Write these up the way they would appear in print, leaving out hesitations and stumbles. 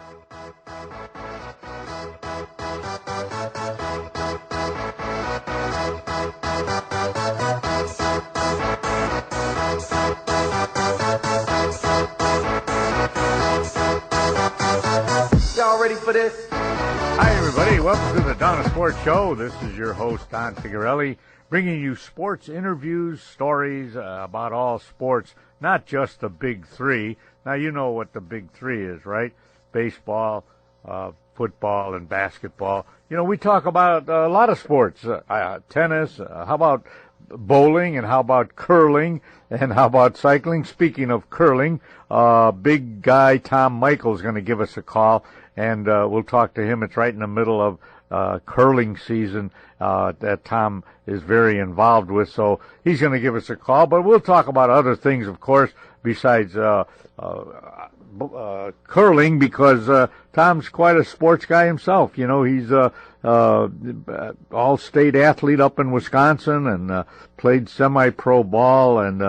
Y'all ready for this? Hi, everybody. Welcome to the Donna Sports Show. This is your host, Don Figuarelli, bringing you sports interviews, stories about all sports, not just the big three. Now, you know what the big three is, right? Baseball, football, and basketball. You know, we talk about a lot of sports, tennis, how about bowling, and how about curling, and how about cycling? Speaking of curling, big guy Tom Michael's going to give us a call, and we'll talk to him. It's right in the middle of curling season that Tom is very involved with, so he's going to give us a call. But we'll talk about other things, of course, besides curling, because Tom's quite a sports guy himself. You know, he's all-state athlete up in Wisconsin and played semi-pro ball, and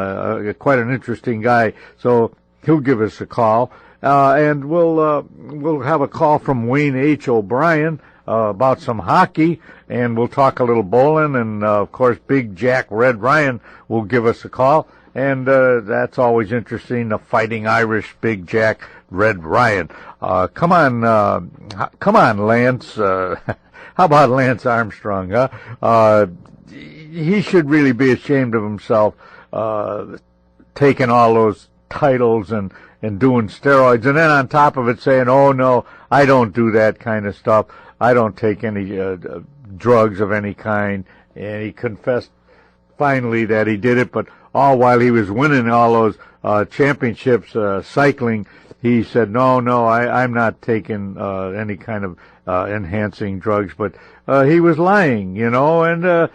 quite an interesting guy. So he'll give us a call. And we'll have a call from Wayne H. O'Brien about some hockey, and we'll talk a little bowling, and of course Big Jack Red Ryan will give us a call, and that's always interesting, the Fighting Irish Big Jack Red Ryan. Come on, Lance. How about Lance Armstrong, huh? He should really be ashamed of himself, taking all those titles and doing steroids, and then on top of it saying, oh no, I don't do that kind of stuff. I don't take any drugs of any kind. And he confessed finally that he did it, but all while he was winning all those championships cycling, he said, no, I'm not taking any kind of enhancing drugs. But he was lying, you know, and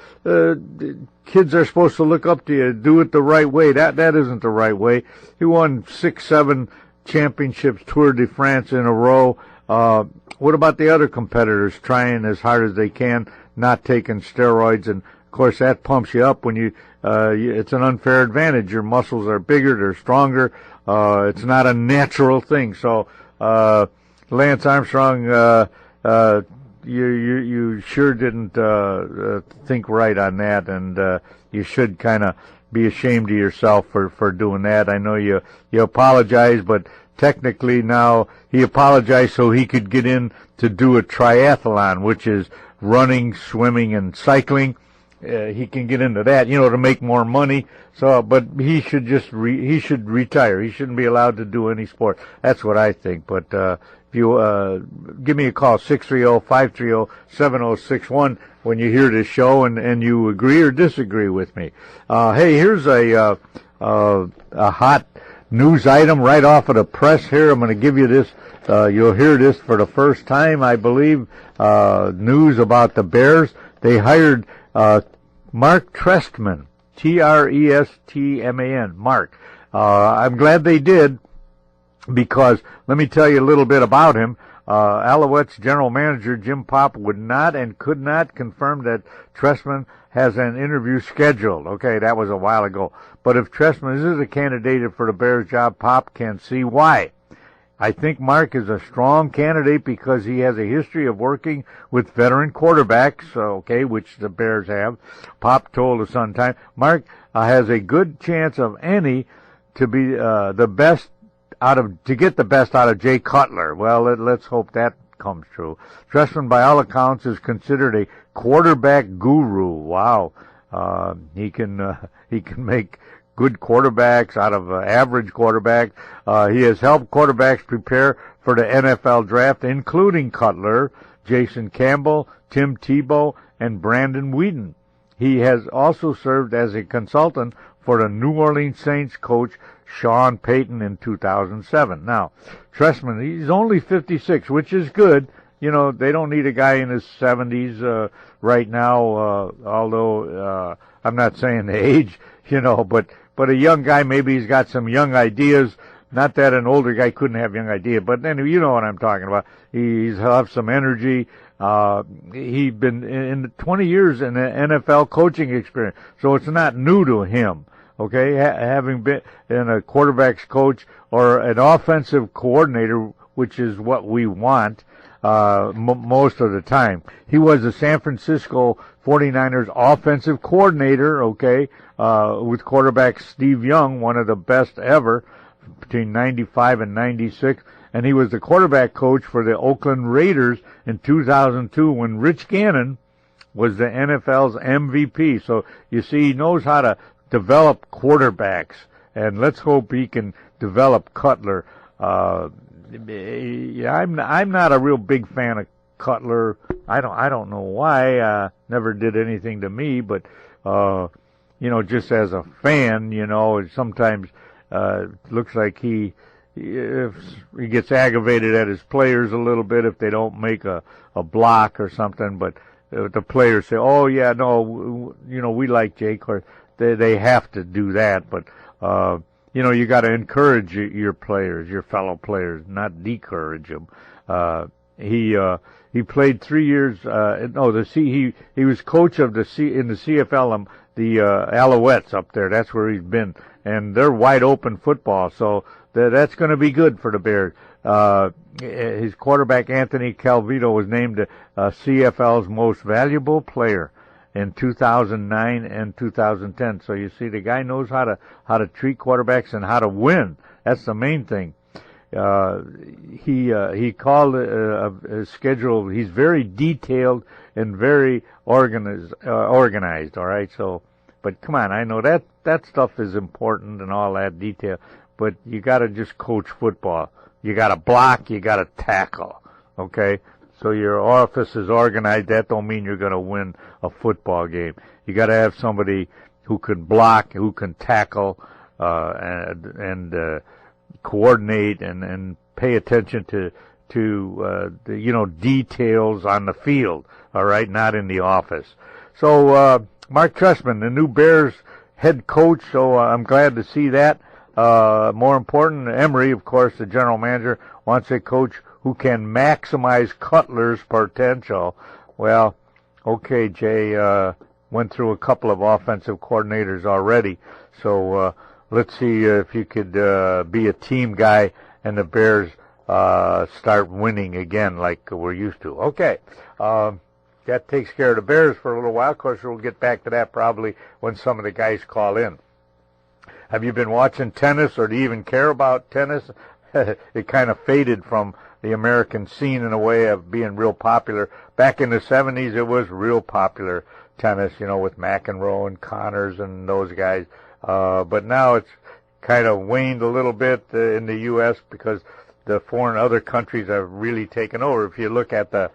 kids are supposed to look up to you, do it the right way. That isn't the right way. He won 6-7 championships, Tour de France in a row. What about the other competitors trying as hard as they can, not taking steroids? And of course that pumps you up when you it's an unfair advantage. Your muscles are bigger, they're stronger. It's not a thing. So Lance Armstrong, you sure didn't think right on that, and you should kind of be ashamed of yourself for doing that. I know you apologize, but technically now he apologized so he could get in to do a triathlon, which is running, swimming, and cycling. He can get into that, you know, to make more money. So, but he should just he should retire. He shouldn't be allowed to do any sport. That's what I think. But if you give me a call, 630-530-7061, when you hear this show and you agree or disagree with me. Hey, here's a hot news item right off of the press here. I'm going to give you this. You'll hear this for the first time, I believe. News about the Bears. They hired Mark Tresman, Tresman, Mark. I'm glad they did, because let me tell you a little bit about him. Alouettes general manager Jim Popp would not and could not confirm that Tresman has an interview scheduled. Okay, that was a while ago. But if Tresman is a candidate for the Bears job, Popp can see why. I think Mark is a strong candidate because he has a history of working with veteran quarterbacks, okay, which the Bears have. Pop told us on time. Mark has a good chance of any to be the best to get the best out of Jay Cutler. Well, let's hope that comes true. Tresman, by all accounts, is considered a quarterback guru. Wow, he can make good quarterbacks out of average quarterback. He has helped quarterbacks prepare for the NFL draft, including Cutler, Jason Campbell, Tim Tebow, and Brandon Whedon. He has also served as a consultant for the New Orleans Saints coach Sean Payton in 2007. Now, Tresman, he's only 56, which is good. You know, they don't need a guy in his 70s right now, although I'm not saying the age, you know, but a young guy, maybe he's got some young ideas. Not that an older guy couldn't have young ideas, but then you know what I'm talking about. He'll have some energy. He's been in 20 years in the NFL coaching experience, so it's not new to him. Okay, having been in a quarterback's coach or an offensive coordinator which is what we want most of the time. He was the San Francisco 49ers offensive coordinator, okay, with quarterback Steve Young, one of the best ever, between 95 and 96. And he was the quarterback coach for the Oakland Raiders in 2002 when Rich Gannon was the NFL's MVP. So you see, he knows how to develop quarterbacks, and let's hope he can develop Cutler. I'm not a real big fan of Cutler. I don't know why. Never did anything to me, but just as a fan, sometimes looks like he gets aggravated at his players a little bit if they don't make a block or something. But the players say, "Oh yeah, no, we like Jake," or they have to do that. But you got to encourage your players, your fellow players, not discourage them. He played 3 years. He was coach of in the CFL, the Alouettes up there. That's where he's been, and they're wide open football. So that's going to be good for the Bears. His quarterback Anthony Calvito was named CFL's most valuable player in 2009 and 2010. So you see, the guy knows how to treat quarterbacks and how to win. That's the main thing. He called his schedule. He's very detailed and very organized. All right. So, but come on, I know that stuff is important and all that detail. But you got to just coach football. You got to block. You got to tackle. Okay. So your office is organized. That don't mean you're going to win a football game. You got to have somebody who can block, who can tackle, and coordinate and pay attention to the details on the field. All right, not in the office. So Mark Tresman, the new Bears head coach. So I'm glad to see that. More important, Emery, of course, the general manager, wants a coach who can maximize Cutler's potential. Well, okay, Jay, went through a couple of offensive coordinators already, so let's see if you could be a team guy and the Bears start winning again like we're used to. Okay, that takes care of the Bears for a little while. Of course, we'll get back to that probably when some of the guys call in. Have you been watching tennis, or do you even care about tennis? It kind of faded from the American scene in a way of being real popular. Back in the 70s, it was real popular, tennis, with McEnroe and Connors and those guys. But now it's kind of waned a little bit in the U.S. because the other countries have really taken over. If you look at the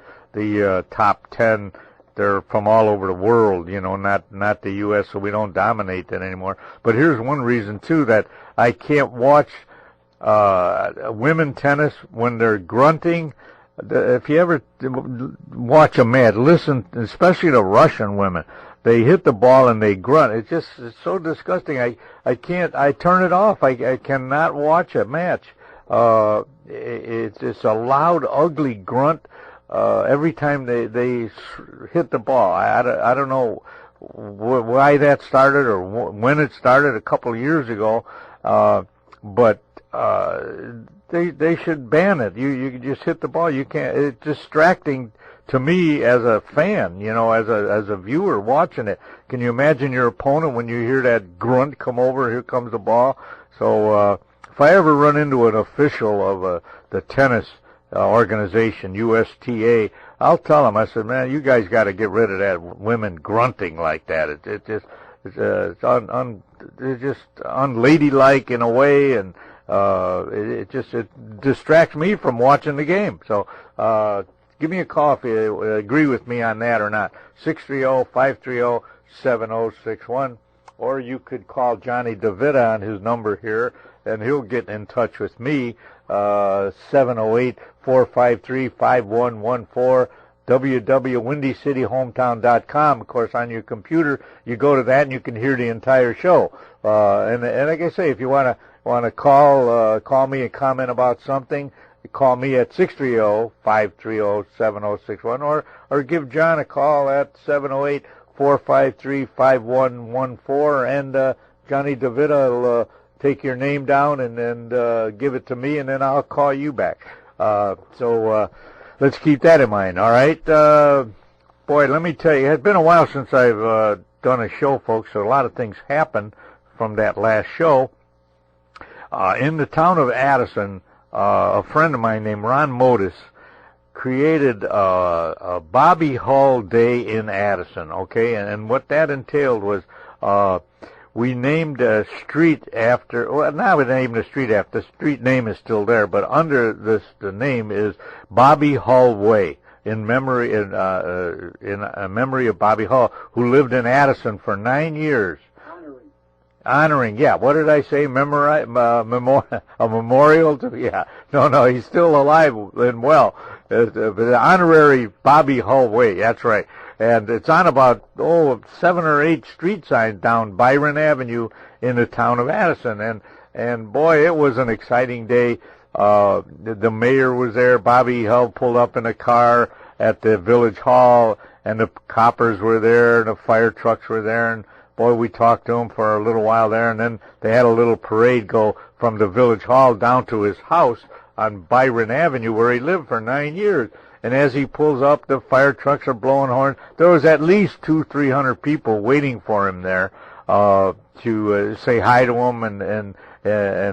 top 10, they're from all over the world, not the U.S., so we don't dominate that anymore. But here's one reason, too, that I can't watch women tennis when they're grunting. If you ever watch a match, listen, especially the Russian women, they hit the ball and they grunt. It's so disgusting. I turn it off. I cannot watch a match. It's a loud, ugly grunt every time they hit the ball. I don't know why that started or when it started a couple of years ago, but they should ban it. You just hit the ball. You can't. It's distracting to me as a fan, as a viewer watching it. Can you imagine your opponent when you hear that grunt come over? Here comes the ball. So if I ever run into an official of the tennis organization, USTA, I'll tell them. I said, man, you guys got to get rid of that women grunting like that. It's just unladylike in a way, and it distracts me from watching the game. So give me a call if you agree with me on that or not. 630-530-7061, or you could call Johnny DeVita on his number here, and he'll get in touch with me. 708-453-5114, www.windycityhometown.com. Of course, on your computer, you go to that and you can hear the entire show. And like I say, if you want to call me and comment about something, call me at 630-530-7061, or give John a call at 708-453-5114, and Johnny DeVita will take your name down and give it to me, and then I'll call you back. So let's keep that in mind. All right. Boy, let me tell you, it's been a while since I've done a show, folks. So a lot of things happened from that last show. In the town of Addison, a friend of mine named Ron Modis created a Bobby Hull Day in Addison, okay? And what that entailed was we named a street after, well, not we named a street after, the street name is still there, but under this, the name is Bobby Hull Way, in memory of Bobby Hull, who lived in Addison for 9 years. Honoring, yeah. What did I say? A memorial to, yeah. No, he's still alive and well. The honorary Bobby Hull Way, that's right. And it's on about, 7 or 8 street signs down Byron Avenue in the town of Addison. And boy, it was an exciting day. The mayor was there. Bobby Hull pulled up in a car at the village hall, and the coppers were there, and the fire trucks were there, and boy, we talked to him for a little while there, and then they had a little parade go from the village hall down to his house on Byron Avenue, where he lived for 9 years. And as he pulls up, the fire trucks are blowing horns. There was at least 200-300 people waiting for him there to say hi to him and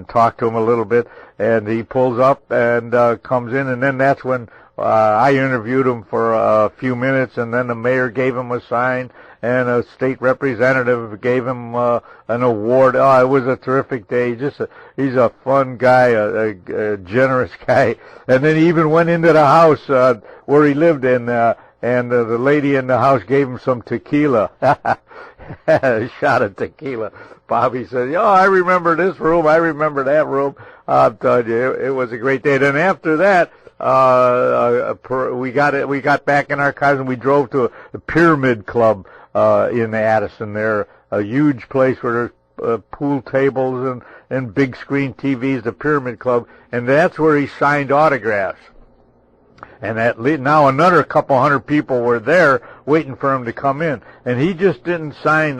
talk to him a little bit. And he pulls up and comes in, and then that's when I interviewed him for a few minutes, and then the mayor gave him a sign, and a state representative gave him an award. Oh, it was a terrific day. He's a fun guy, a generous guy. And then he even went into the house where he lived in, and the lady in the house gave him some tequila. A shot of tequila. Bobby said, I remember this room. I remember that room. I'm telling you, it was a great day. Then after that, we got back in our cars and we drove to the Pyramid Club in Addison there, a huge place where there's pool tables and big screen TVs, the Pyramid Club, and that's where he signed autographs. And now another couple hundred people were there waiting for him to come in, and he just didn't sign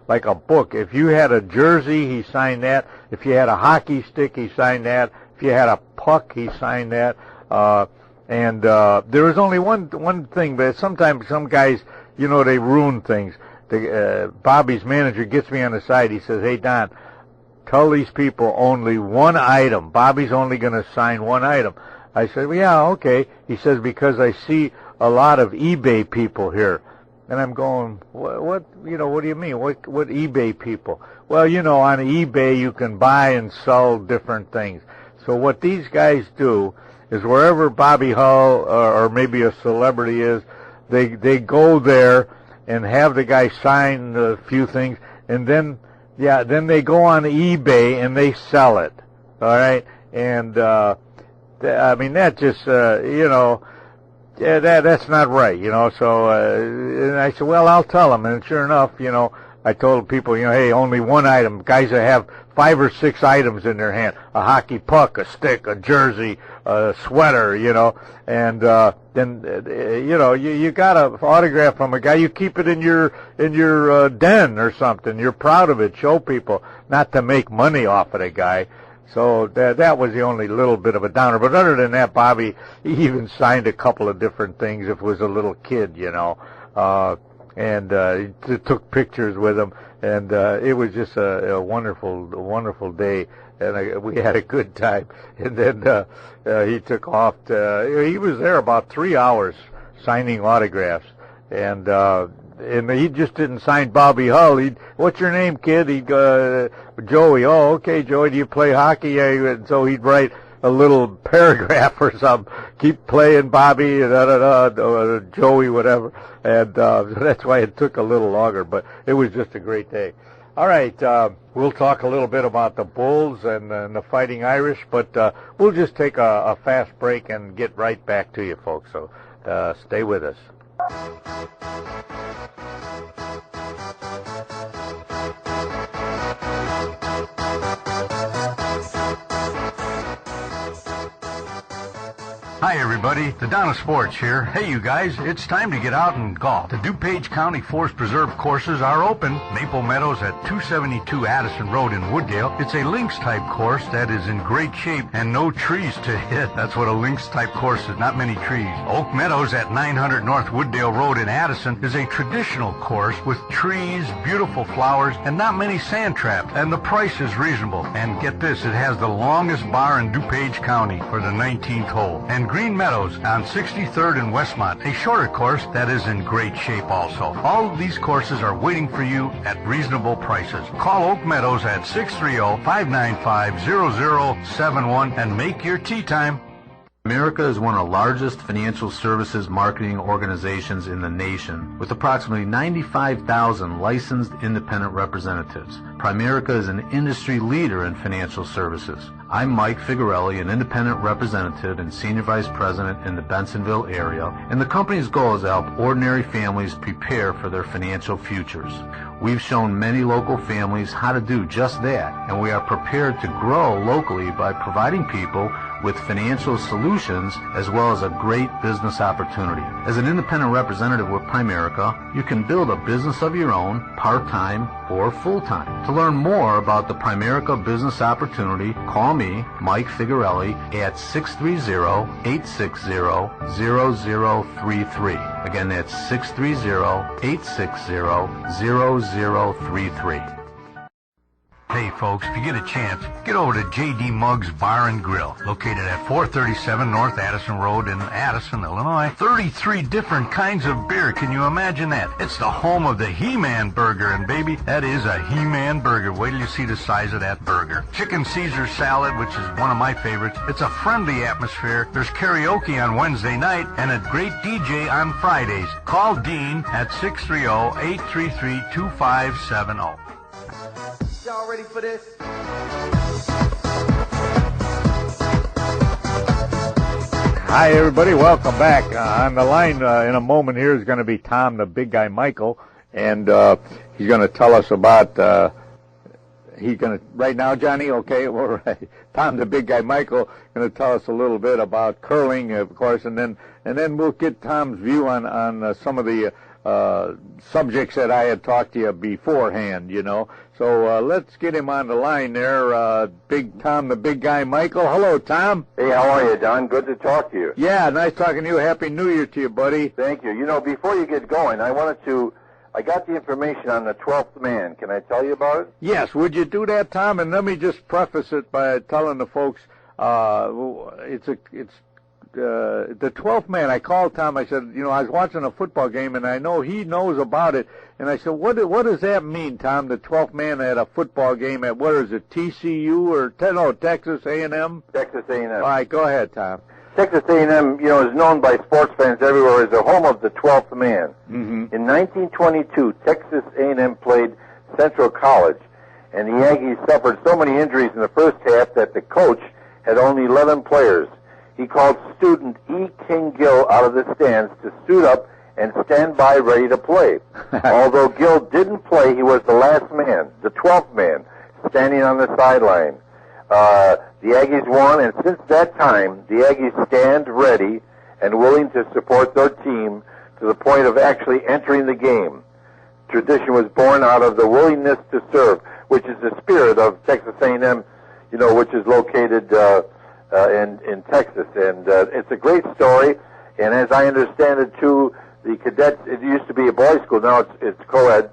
like a book. If you had a jersey, he signed that. If you had a hockey stick, he signed that. If you had a puck, he signed that. And there was only one thing, but sometimes some guys, they ruin things. Bobby's manager gets me on the side. He says, "Hey, Don, tell these people only one item. Bobby's only going to sign one item." I said, "Well, yeah, okay." He says, "Because I see a lot of eBay people here." And I'm going, what do you mean? What eBay people? Well, on eBay you can buy and sell different things. So what these guys do is wherever Bobby Hull or maybe a celebrity is, they go there and have the guy sign a few things, and then they go on eBay and they sell it. All right, and I mean that just that's not right, So and I said, well, I'll tell them, and sure enough, I told people, hey, only one item. Guys that have 5 or 6 items in their hand: a hockey puck, a stick, a jersey, a sweater, and then you got an autograph from a guy. You keep it in your den or something. You're proud of it. Show people, not to make money off of the guy. So that was the only little bit of a downer. But other than that, Bobby, he even signed a couple of different things if it was a little kid, and he took pictures with him, and it was just a wonderful day, and we had a good time. And then he took off. He was there about 3 hours signing autographs, and he just didn't sign Bobby Hull. "What's your name, kid?" He'd go, "Joey." "Oh, okay, Joey. Do you play hockey?" Yeah. And so he'd write a little paragraph or something. "Keep playing, Bobby," Joey, whatever. And that's why it took a little longer, but it was just a great day. All right, we'll talk a little bit about the Bulls and the Fighting Irish, but we'll just take a fast break and get right back to you, folks. So stay with us. Hi everybody, the Donna Sports here. Hey you guys, it's time to get out and golf. The DuPage County Forest Preserve courses are open. Maple Meadows at 272 Addison Road in Wooddale. It's a links type course that is in great shape and no trees to hit. That's what a links type course is, not many trees. Oak Meadows at 900 North Wooddale Road in Addison is a traditional course with trees, beautiful flowers, and not many sand traps. And the price is reasonable. And get this, it has the longest bar in DuPage County for the 19th hole. And Green Meadows on 63rd and Westmont, a shorter course that is in great shape also. All of these courses are waiting for you at reasonable prices. Call Oak Meadows at 630-595-0071 and make your tee time. America is one of the largest financial services marketing organizations in the nation, with approximately 95,000 licensed independent representatives. Primerica is an industry leader in financial services. I'm Mike Figarelli, an independent representative and senior vice president in the Bensonville area, and the company's goal is to help ordinary families prepare for their financial futures. We've shown many local families how to do just that, and we are prepared to grow locally by providing people with financial solutions as well as a great business opportunity. As an independent representative with Primerica, you can build a business of your own, part-time or full-time. To learn more about the Primerica business opportunity, call me, Mike Figarelli, at 630-860-0033. Again, that's 630-860-0033. Hey folks, if you get a chance, get over to J.D. Muggs Bar and Grill, located at 437 North Addison Road in Addison, Illinois. 33 different kinds of beer. Can you imagine that? It's the home of the He-Man Burger, and baby, that is a He-Man Burger. Wait till you see the size of that burger. Chicken Caesar salad, which is one of my favorites. It's a friendly atmosphere. There's karaoke on Wednesday night and a great DJ on Fridays. Call Dean at 630-833-2570. Y'all ready for this? Hi, everybody. Welcome back. On the line in a moment here is going to be Tom, the big guy, Michael, and he's going to tell us about. He's going to right now, Johnny. Okay, all right. Tom, the big guy, Michael, going to tell us a little bit about curling, of course, and then we'll get Tom's view on some of the subjects that I had talked to you beforehand, you know. So let's get him on the line there. Big Tom, the big guy, Michael. Hello, Tom. Hey, how are you, Don? Good to talk to you. Yeah, nice talking to you. Happy New Year to you, buddy. Thank you. You know, before you get going, I got the information on the 12th man. Can I tell you about it? Yes, would you do that, Tom? And let me just preface it by telling the folks, it's the 12th man. I called Tom. I said, you know, I was watching a football game, and I know he knows about it. And I said, what does that mean, Tom, the 12th man at a football game at, what is it, TCU or, Texas A&M? Texas A&M. All right, go ahead, Tom. Texas A&M, you know, is known by sports fans everywhere as the home of the 12th man. Mm-hmm. In 1922, Texas A&M played Central College, and the Aggies suffered so many injuries in the first half that the coach had only 11 players. He called student E. King Gill out of the stands to suit up and stand by ready to play. Although Gill didn't play, he was the last man, the 12th man, standing on the sideline. The Aggies won, and since that time, the Aggies stand ready and willing to support their team to the point of actually entering the game. Tradition was born out of the willingness to serve, which is the spirit of Texas A&M, you know, which is located in Texas, and it's a great story. And as I understand it, too, the cadets. It used to be a boys' school. Now it's co-ed.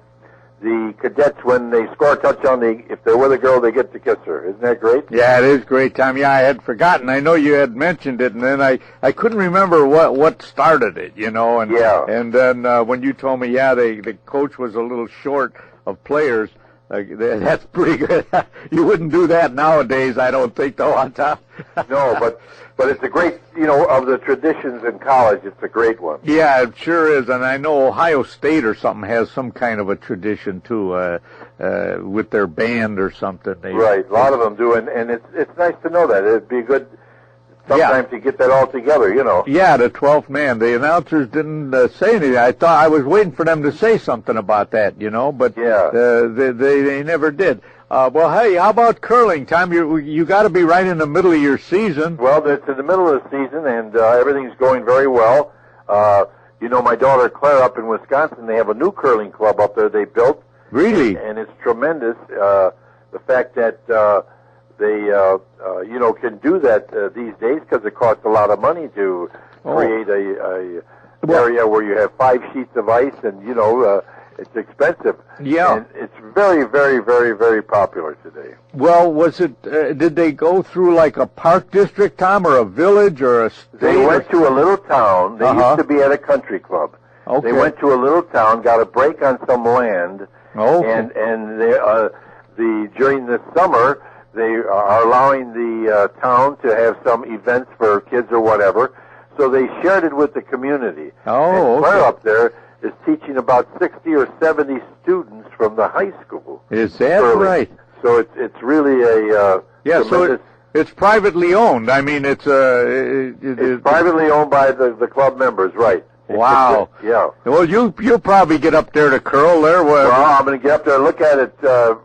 The cadets, when they score a touchdown, if they're with a girl, they get to kiss her. Isn't that great? Yeah, it is great, Tom. Yeah, I had forgotten. I know you had mentioned it, and then I couldn't remember what started it, you know. And yeah. And then when you told me, yeah, the coach was a little short of players. That's pretty good. You wouldn't do that nowadays, I don't think, though, on top. No, but it's a great, you know, of the traditions in college, it's a great one. Yeah, it sure is, and I know Ohio State or something has some kind of a tradition, too, with their band or something. Right, a lot of them do, and it's nice to know that. It'd be good sometimes to get that all together, you know. Yeah, the 12th man. The announcers didn't say anything. I thought I was waiting for them to say something about that, you know, but yeah. They never did. Well, hey, how about curling, Tom? You got to be right in the middle of your season. Well, it's in the middle of the season, and everything's going very well. My daughter Claire up in Wisconsin, they have a new curling club up there they built. Really? And it's tremendous. The fact that they, can do that these days, because it costs a lot of money to create a area where you have 5 sheets of ice, and it's expensive. Yeah. And it's very, very, very, very popular today. Well, was it? Did they go through like a park district, Tom, or a village, or a state? They went to a little town. They used to be at a country club. Okay. They went to a little town, got a break on some land, and they, during the summer, they are allowing the town to have some events for kids or whatever. So they shared it with the community. And Claire up there is teaching about 60 or 70 students from the high school. Is that right? So it's really a so it's privately owned. I mean, it's privately owned by the club members, right? Wow. Yeah. Well, you'll probably get up there to curl there. Well, I'm going to get up there and look at it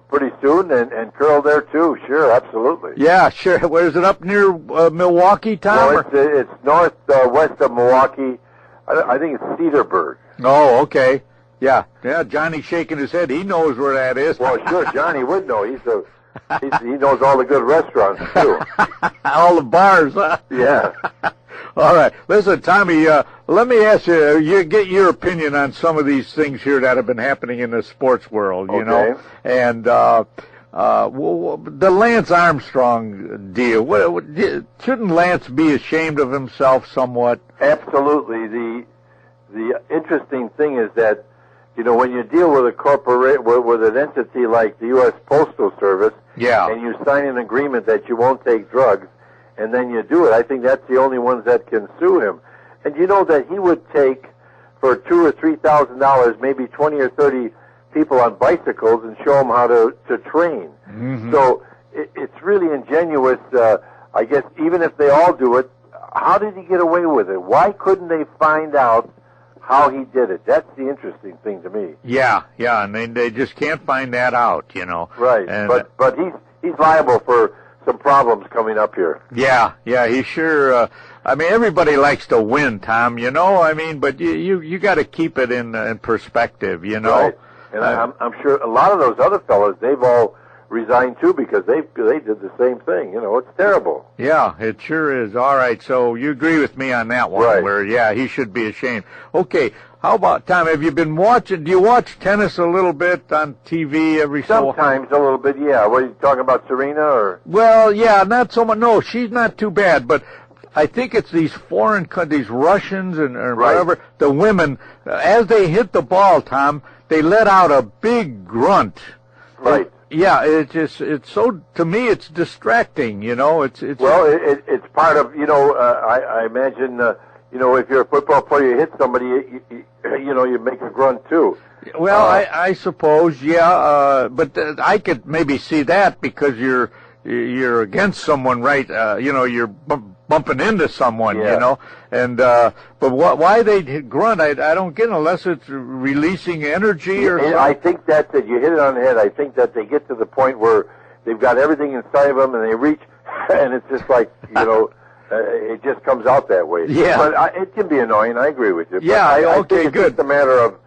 pretty soon and curl there too. Sure, absolutely. Yeah, sure. Where is it, up near Milwaukee, Tom? No, it's northwest of Milwaukee. I think it's Cedarburg. Oh, okay. Yeah. Johnny's shaking his head. He knows where that is. Well, sure, Johnny would know. He knows all the good restaurants too. All the bars, huh? Yeah. All right. Listen, Tommy, let me ask you, get your opinion on some of these things here that have been happening in the sports world, you know? And the Lance Armstrong deal. Shouldn't Lance be ashamed of himself somewhat? Absolutely. The interesting thing is that, when you deal with with an entity like the U.S. Postal Service, and you sign an agreement that you won't take drugs, and then you do it, I think that's the only ones that can sue him. And you know that he would take, for $2,000 or $3,000, maybe 20 or 30 people on bicycles and show them how to train. Mm-hmm. So it's really ingenuous. I guess even if they all do it, how did he get away with it? Why couldn't they find out how he did it? That's the interesting thing to me. Yeah, and they just can't find that out, Right, and, but he's liable for some problems coming up here. Yeah, he sure. I mean, everybody likes to win, Tom. I mean, but you got to keep it in perspective. Right. And I'm sure a lot of those other fellas, they've all resigned too, because they did the same thing. It's terrible. Yeah, it sure is. All right, so you agree with me on that one, right? Where he should be ashamed. Okay, how about, Tom? Have you been watching? Do you watch tennis a little bit on TV every so often? Sometimes a little bit. Yeah. What are you talking about, Serena or? Well, yeah, not so much. No, she's not too bad, but I think it's these foreign countries, Russians and whatever. The women, as they hit the ball, Tom, they let out a big grunt. Right. Yeah, it's so, to me, it's distracting, It's well, it's part of, I imagine, if you're a football player, you hit somebody, you make a grunt too. Well, I suppose, but I could maybe see that because you're against someone, right? You're bumping into someone, and but why they grunt, I don't get it, unless it's releasing energy or something. I think that's it. You hit it on the head. I think that they get to the point where they've got everything inside of them, and they reach, and it's just like, it just comes out that way. Yeah. But it can be annoying. I agree with you. Yeah, I okay, think good. It's just a matter of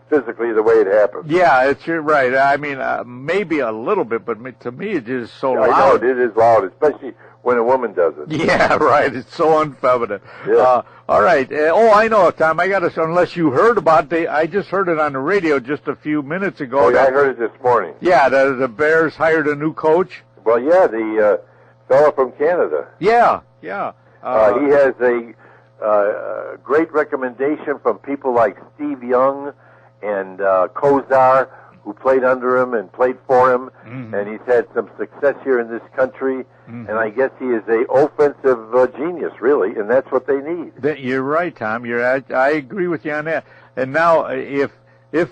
physically the way it happens. Yeah, you're right. I mean, maybe a little bit, but to me it is so loud. I know, it is loud, especially when a woman does it. Yeah, right. It's so unfeminine. Yeah. All right. I know, Tom. I got to. Unless you heard about I just heard it on the radio just a few minutes ago. Oh, yeah, I heard it this morning. Yeah, the Bears hired a new coach. Well, yeah, the fellow from Canada. Yeah. He has a great recommendation from people like Steve Young and Kozar, who played under him and played for him, and he's had some success here in this country, and I guess he is a offensive genius, really, and that's what they need. You're right, Tom. I agree with you on that. And now, if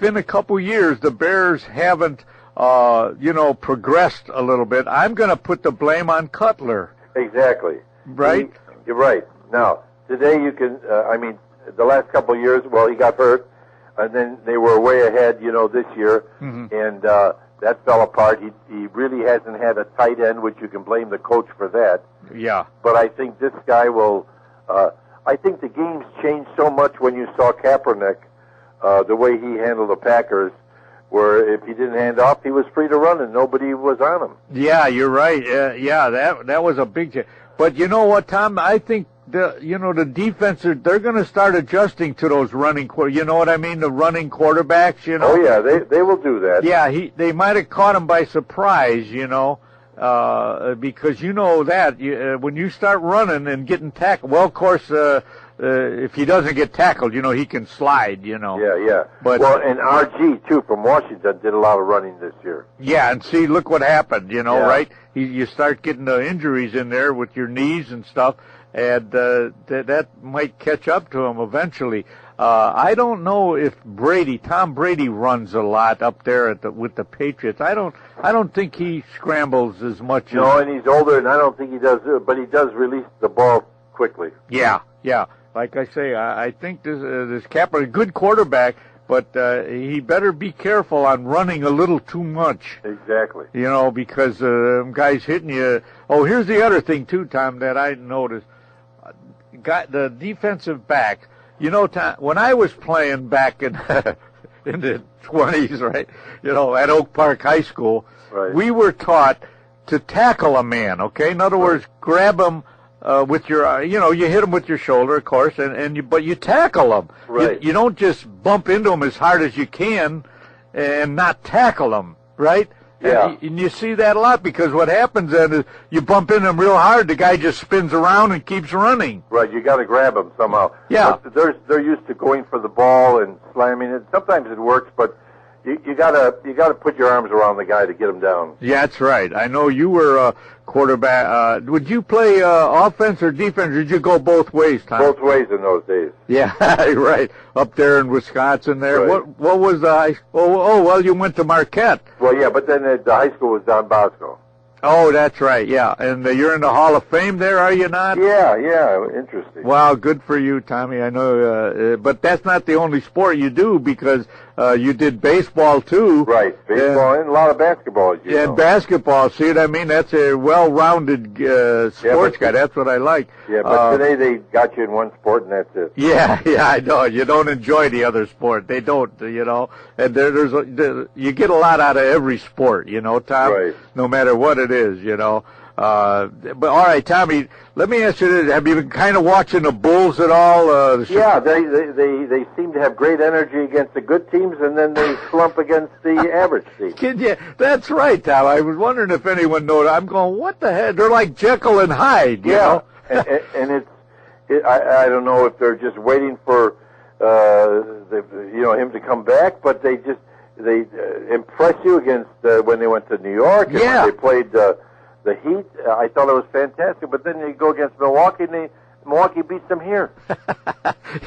in a couple years the Bears haven't, progressed a little bit, I'm going to put the blame on Cutler. Exactly. Right? You're right. Now, today you can, the last couple of years, well, he got hurt, and then they were way ahead, this year. And that fell apart. He really hasn't had a tight end, which you can blame the coach for that. Yeah. But I think this guy will. I think the game's changed so much when you saw Kaepernick, the way he handled the Packers, where if he didn't hand off, he was free to run and nobody was on him. Yeah, you're right. Yeah, that was a big change. But you know what, Tom? I think the defense, they're going to start adjusting to those running you know what I mean? The running quarterbacks, you know. Oh yeah, they will do that. Yeah, they might have caught him by surprise, you know. Because you know that when you start running and getting tackled, well, of course, if he doesn't get tackled, you know, he can slide, you know. Yeah. But, well, and RG, too, from Washington, did a lot of running this year. Yeah, and see, look what happened, you know, Yeah. right? You start getting the injuries in there with your knees and stuff, and that might catch up to him eventually. I don't know if Tom Brady runs a lot up there with the Patriots. I don't think he scrambles as much. No, and he's older, and I don't think he does, but he does release the ball quickly. Yeah. Like I say, I think this Capper, a good quarterback, but he better be careful on running a little too much. Exactly. You know, because guys hitting you. Oh, here's the other thing too, Tom, that I noticed. Got the defensive back. You know, Tom, when I was playing back in in the 20s, right? You know, at Oak Park High School, right. We were taught to tackle a man. Okay, in other words, grab him. With your, you hit him with your shoulder, of course, but you tackle him. Right. You don't just bump into him as hard as you can and not tackle him, right? Yeah. And you see that a lot because what happens then is you bump into him real hard, the guy just spins around and keeps running. Right, you got to grab him somehow. Yeah. But they're used to going for the ball and slamming it. Sometimes it works, but you gotta put your arms around the guy to get him down. Yeah, that's right. I know you were a quarterback. Would you play offense or defense, or did you go both ways, Tom? Both ways in those days. Yeah, right. Up there in Wisconsin there. Right. What was the high school? Oh, well, you went to Marquette. Well, yeah, but then the high school was Don Bosco. Oh, that's right, yeah. And you're in the Hall of Fame there, are you not? Yeah, interesting. Well, good for you, Tommy. I know, but that's not the only sport you do because you did baseball too. Right, baseball and a lot of basketball. As you know. And basketball. See what I mean? That's a well-rounded sports guy. That's what I like. Yeah, but today they got you in one sport and that's it. Yeah, I know. You don't enjoy the other sport. They don't, you know. And you get a lot out of every sport, you know, Tom. Right. No matter what it is, you know. But all right, Tommy, let me ask you this: have you been kind of watching the Bulls at all? Yeah, they seem to have great energy against the good teams, and then they slump against the average team. That's right, Tom. I was wondering if anyone noticed. I'm going, what the heck? They're like Jekyll and Hyde, you know? and I don't know if they're just waiting for him to come back, but they impress you against when they went to New York and when they played the Heat. I thought it was fantastic, but then they go against Milwaukee and Milwaukee beats them here.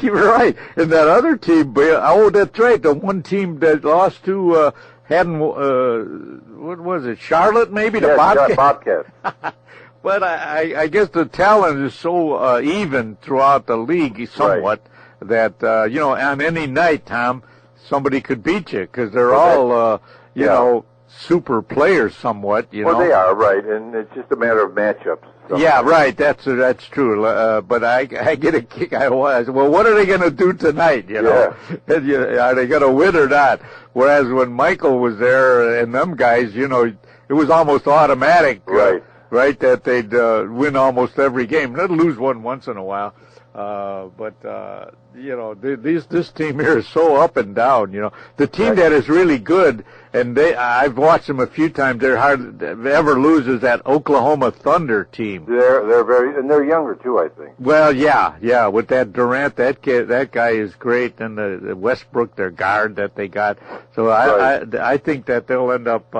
You're right. And that other team, that's right, the one team that lost to what was it, Charlotte maybe? The Bobcats. But I guess the talent is so even throughout the league somewhat that, on any night, Tom, somebody could beat you because they're all, you know, super players somewhat, you know. Well, they are, right, and it's just a matter of matchups. Sometimes. Yeah, right, that's true. But I get a kick. Well, what are they going to do tonight, you know? Yeah. Are they going to win or not? Whereas when Michael was there and them guys, you know, it was almost automatic. Right, that they'd win almost every game. They'd lose one once in a while. This team here is so up and down, you know. The team that is really good, and I've watched them a few times, they're hard ever loses that Oklahoma Thunder team. They're younger too, I think. Well, yeah, with that Durant, that guy is great, and the Westbrook, their guard that they got. So I think that they'll end up,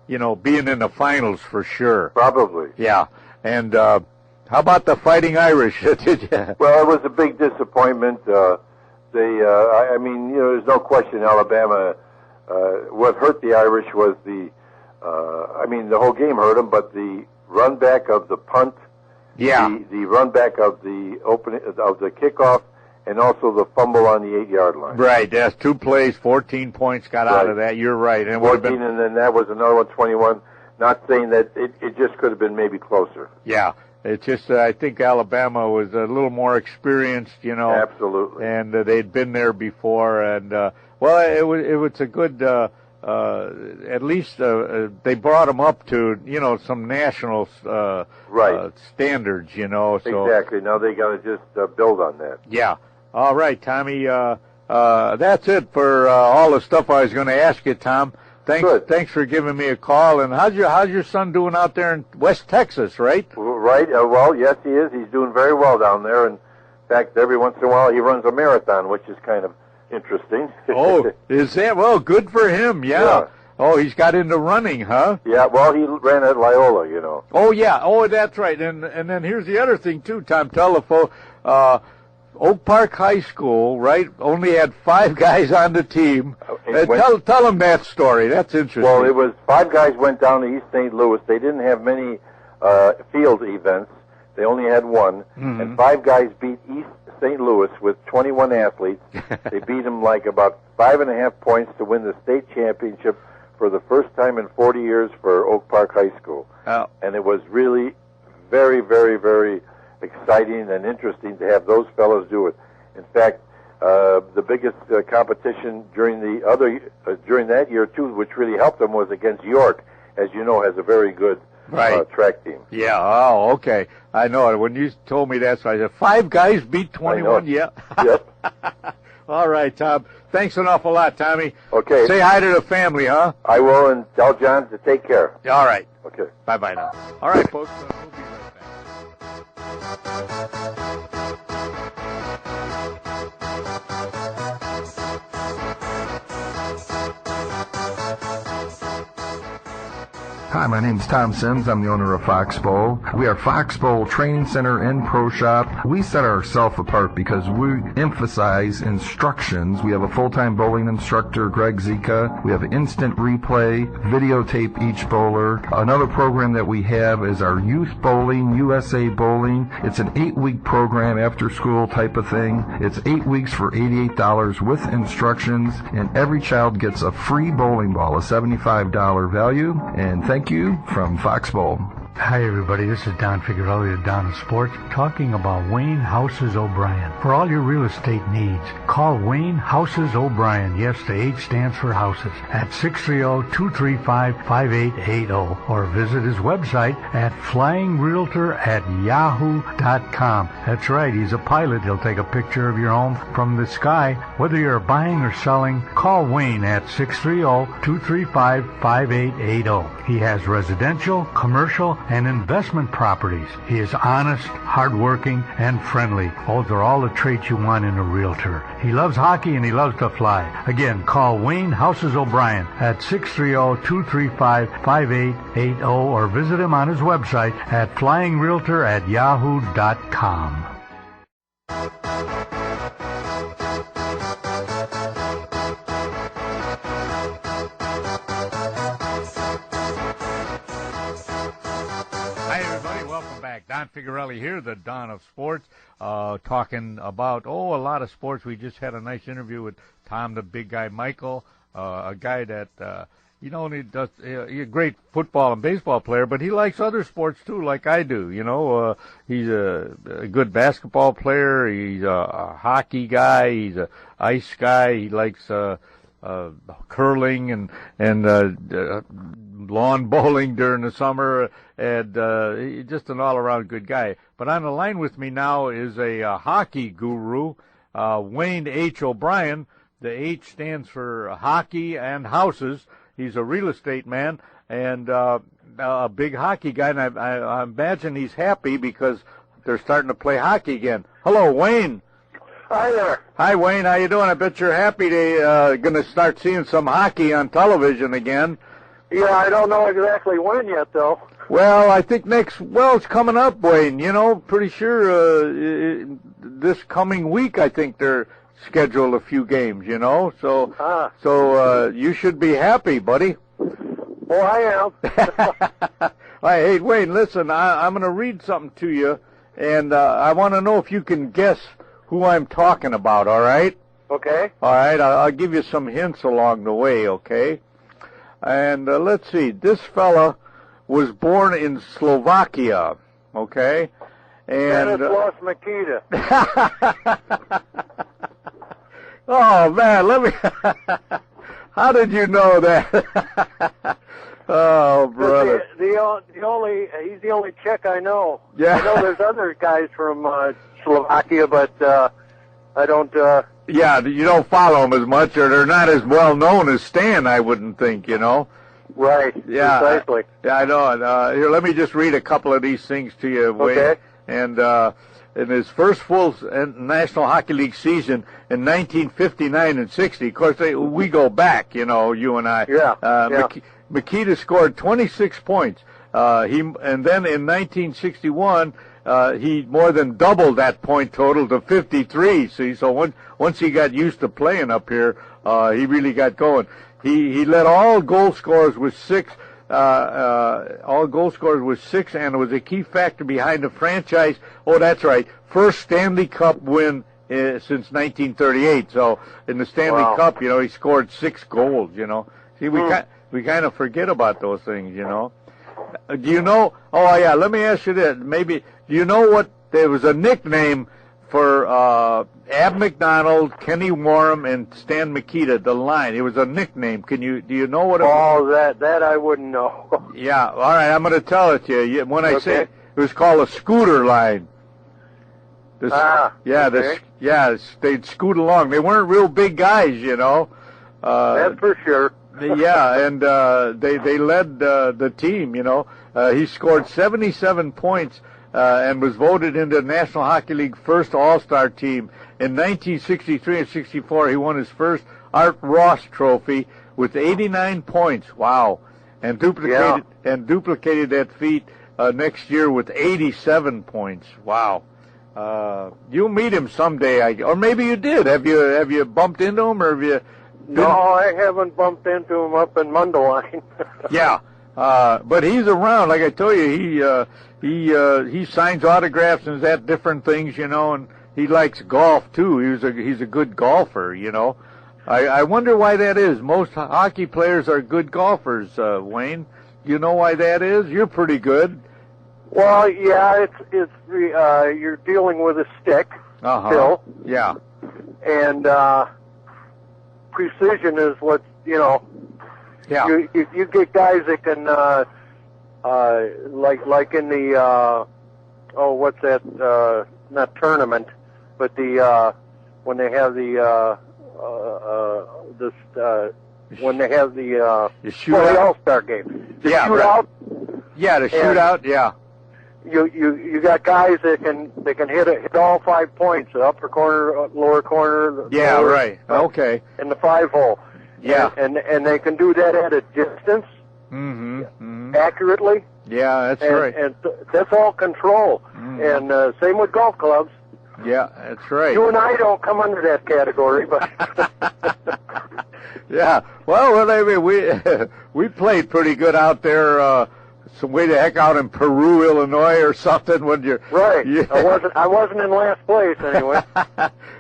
being in the finals for sure. Probably. Yeah, and how about the Fighting Irish? Well, it was a big disappointment. There's no question Alabama. What hurt the Irish was the whole game hurt them, but the run back of the punt, the run back of the opening of the kickoff, and also the fumble on the 8-yard line. Right, that's 2 plays, 14 points got out of that. You're right. And 14, and then that was another one, 21. Not saying that it just could have been maybe closer. Yeah, it's just I think Alabama was a little more experienced, you know. Absolutely. And they'd been there before, and well, it was a good. At least they brought them up to, you know, some national standards, you know. So exactly. Now they got to just build on that. Yeah. All right, Tommy. That's it for all the stuff I was going to ask you, Tom. Thanks for giving me a call. And how's your son doing out there in West Texas, right? Right. Well, yes, he is. He's doing very well down there. And in fact, every once in a while he runs a marathon, which is kind of interesting. Oh, is that? Well, good for him. Yeah. Oh, he's got into running, huh? Yeah. Well, he ran at Loyola, you know. Oh, yeah. Oh, that's right. And then here's the other thing too, Tom. Oak Park High School, right? Only had 5 guys on the team. Tell them that story. That's interesting. Well, it was 5 guys went down to East St. Louis. They didn't have many field events. They only had one, and 5 guys beat East St. Louis with 21 athletes. They beat them like about 5.5 points to win the state championship for the first time in 40 years for Oak Park High School. And it was really very, very, very exciting and interesting to have those fellows do it. In fact, the biggest competition during that year too, which really helped them, was against York, as you know, has a very good track team. Yeah. Oh, okay. I know it. When you told me that, so I said 5 guys beat 21. Yeah. Yep. All right, Tom. Thanks an awful lot, Tommy. Okay. Say hi to the family, huh? I will, and tell John to take care. All right. Okay. Bye-bye now. All right, folks. We'll be right back. Hi, my name's Tom Sims. I'm the owner of Fox Bowl. We are Fox Bowl Training Center and Pro Shop. We set ourselves apart because we emphasize instructions. We have a full-time bowling instructor, Greg Zika. We have instant replay, videotape each bowler. Another program that we have is our Youth Bowling, USA Bowling. It's an 8-week program, after-school type of thing. It's 8 weeks for $88 with instructions, and every child gets a free bowling ball, a $75 value. And thank you from Fox Bowl. Hi everybody, this is Don Figueroa of Don of Sports, talking about Wayne Houses O'Brien. For all your real estate needs, call Wayne Houses O'Brien. Yes, the H stands for houses. At 630-235-5880, or visit his website at flyingrealtor@yahoo.com. That's right, he's a pilot. He'll take a picture of your home from the sky. Whether you're buying or selling, call Wayne at 630-235-5880. He has residential, commercial, and investment properties. He is honest, hardworking, and friendly. Those are all the traits you want in a realtor. He loves hockey and he loves to fly. Again, call Wayne Houses O'Brien at 630-235-5880, or visit him on his website at flyingrealtor@yahoo.com. Don Figueroa here, the Don of Sports, talking about, a lot of sports. We just had a nice interview with Tom, the big guy, Michael, a guy that, he does, he's a great football and baseball player, but he likes other sports too, like I do, he's a good basketball player, he's a hockey guy, he's a ice guy, he likes, curling and lawn bowling during the summer, and he's just an all-around good guy. But on the line with me now is a hockey guru, Wayne H. O'Brien. The H stands for hockey and houses. He's a real estate man and a big hockey guy, and I imagine he's happy because they're starting to play hockey again. Hello, Wayne. Hi there. Hi, Wayne. How you doing? I bet you're happy to going to start seeing some hockey on television again. Yeah, I don't know exactly when yet, though. Well, I think it's coming up, Wayne. Pretty sure this coming week, I think they're scheduled a few games, So you should be happy, buddy. Well, I am. Hey, Wayne, listen, I'm going to read something to you, and I want to know if you can guess who I'm talking about, all right? Okay. All right, I'll give you some hints along the way, okay? And let's see, this fella was born in Slovakia, okay? And Stanislaus Mikita. Oh, man, let me... How did you know that? Oh, brother. He's the only Czech I know. Yeah. I know there's other guys from Slovakia, but I don't... Yeah, you don't follow them as much, or they're not as well known as Stan, I wouldn't think, you know? Right, Yeah, precisely. I know. Here, let me just read a couple of these things to you, Wayne. Okay. And in his first full National Hockey League season in 1959 and 60, of course, we go back, you know, you and I. Yeah. Mikita scored 26 points. And then in 1961, he more than doubled that point total to 53. See, so once he got used to playing up here, he really got going. He led all goal scorers with 6. All goal scorers with 6, and was a key factor behind the franchise. Oh, that's right, first Stanley Cup win since 1938. So in the Stanley Cup, you know, he scored 6 goals. You know, see, we kind of forget about those things. You know, do you know? Oh yeah, let me ask you this. Maybe do you know what there was a nickname for Ab McDonald, Kenny Warham, and Stan Mikita, the line? It was a nickname. Do you know what it was? Oh, that I wouldn't know. Yeah, all right, I'm going to tell it to you. When I say it was called a scooter line. They'd scoot along. They weren't real big guys, you know. That's for sure. Yeah, and they led the team, you know. He scored 77 points and was voted into the National Hockey League first All-Star team. In 1963 and 64, he won his first Art Ross Trophy with 89 points. Wow. And duplicated that feat next year with 87 points. Wow. You'll meet him someday, or maybe you did. Have you bumped into him, or have you... No, I haven't bumped into him up in Mundelein. Yeah. But he's around. Like I told you, he signs autographs and is at different things, you know, and he likes golf too. He's a good golfer, you know. I wonder why that is. Most hockey players are good golfers, Wayne. You know why that is? You're pretty good. Well, yeah, it's you're dealing with a stick still. Yeah. And precision is what, you know. Yeah. You get guys that can like in the what's that, not tournament, but the when they have the when they have the All-Star game. The shootout. Yeah, the shootout, yeah. You got guys that can hit all 5 points, the upper corner, lower corner. Yeah, lower, right. Okay. In the 5-hole. Yeah. And they can do that at a distance. Accurately. Yeah, that's right. And that's all control. And same with golf clubs. Yeah, that's right. You and I don't come under that category, but yeah. Well, I mean, we played pretty good out there. Some way the heck out in Peru, Illinois, or something. When you're right. Yeah. I wasn't in last place anyway.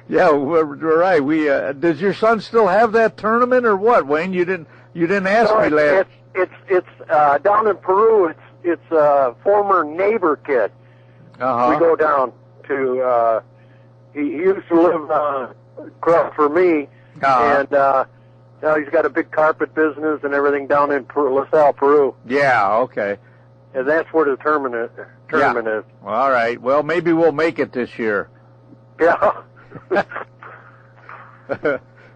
Yeah, we're right. Does your son still have that tournament or what, Wayne? You didn't ask me last. It's down in Peru. It's a former neighbor kid. We go down to. He used to live across from me, and now he's got a big carpet business and everything down in LaSalle, Peru. Yeah. Okay. And that's where the tournament is. All right. Well, maybe we'll make it this year. Yeah.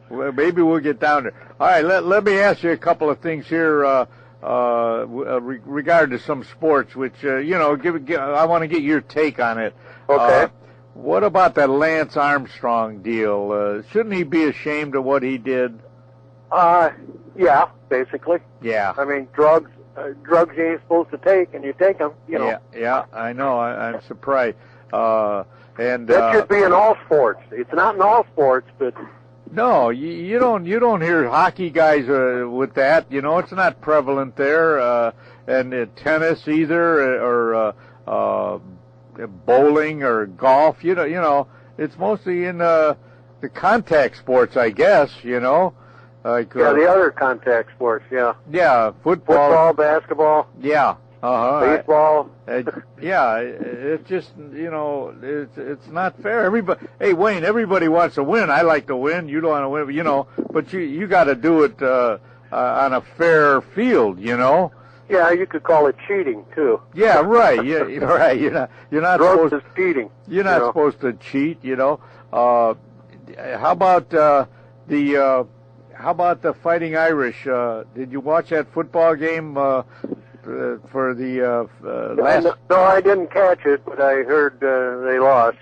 Well, maybe we'll get down there. All right. Let me ask you a couple of things here regarding to some sports, which you know, I want to get your take on it. Okay. What about that Lance Armstrong deal? Shouldn't he be ashamed of what he did? Yeah, basically. Yeah. I mean, drugs you ain't supposed to take, and you take them. You know. Yeah. I know. I'm surprised. And that should be in all sports. It's not in all sports, but no, you don't hear hockey guys with that. You know, it's not prevalent there, and tennis either, or bowling or golf. You know, it's mostly in the contact sports, I guess. Like the other contact sports. Yeah. Yeah, football, basketball. Yeah. Baseball. Yeah, it's just it's not fair. Hey Wayne, everybody wants to win. I like to win. You don't want to win, but you got to do it on a fair field. Yeah, you could call it cheating too. Yeah, right. Yeah, right. You're not Drugs supposed is cheating. You're not supposed to cheat. How about the Fighting Irish? Did you watch that football game? For the last... No, I didn't catch it, but I heard they lost.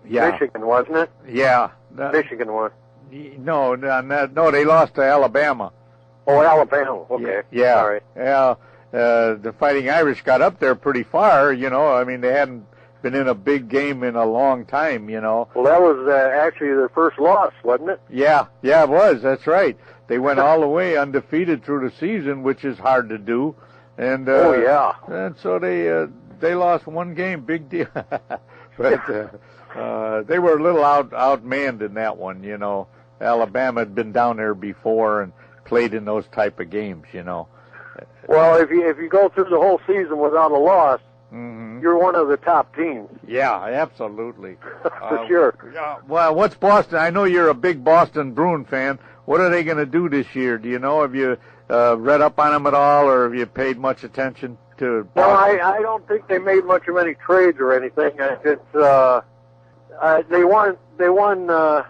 Michigan, wasn't it? Yeah. Michigan won. No, they lost to Alabama. Oh, Alabama. Okay. Yeah. All right. Yeah. The Fighting Irish got up there pretty far, I mean, they hadn't been in a big game in a long time, Well, that was actually their first loss, wasn't it? Yeah, it was. That's right. They went all the way undefeated through the season, which is hard to do. And and so they lost one game, big deal. But they were a little outmanned in that one, Alabama had been down there before and played in those type of games, Well, if you go through the whole season without a loss, you're one of the top teams. Yeah, absolutely. For sure. Well, what's Boston? I know you're a big Boston Bruin fan. What are they going to do this year? Do you know? Have you read up on them at all, or have you paid much attention to Boston? No, I don't think they made much of any trades or anything. It's they won the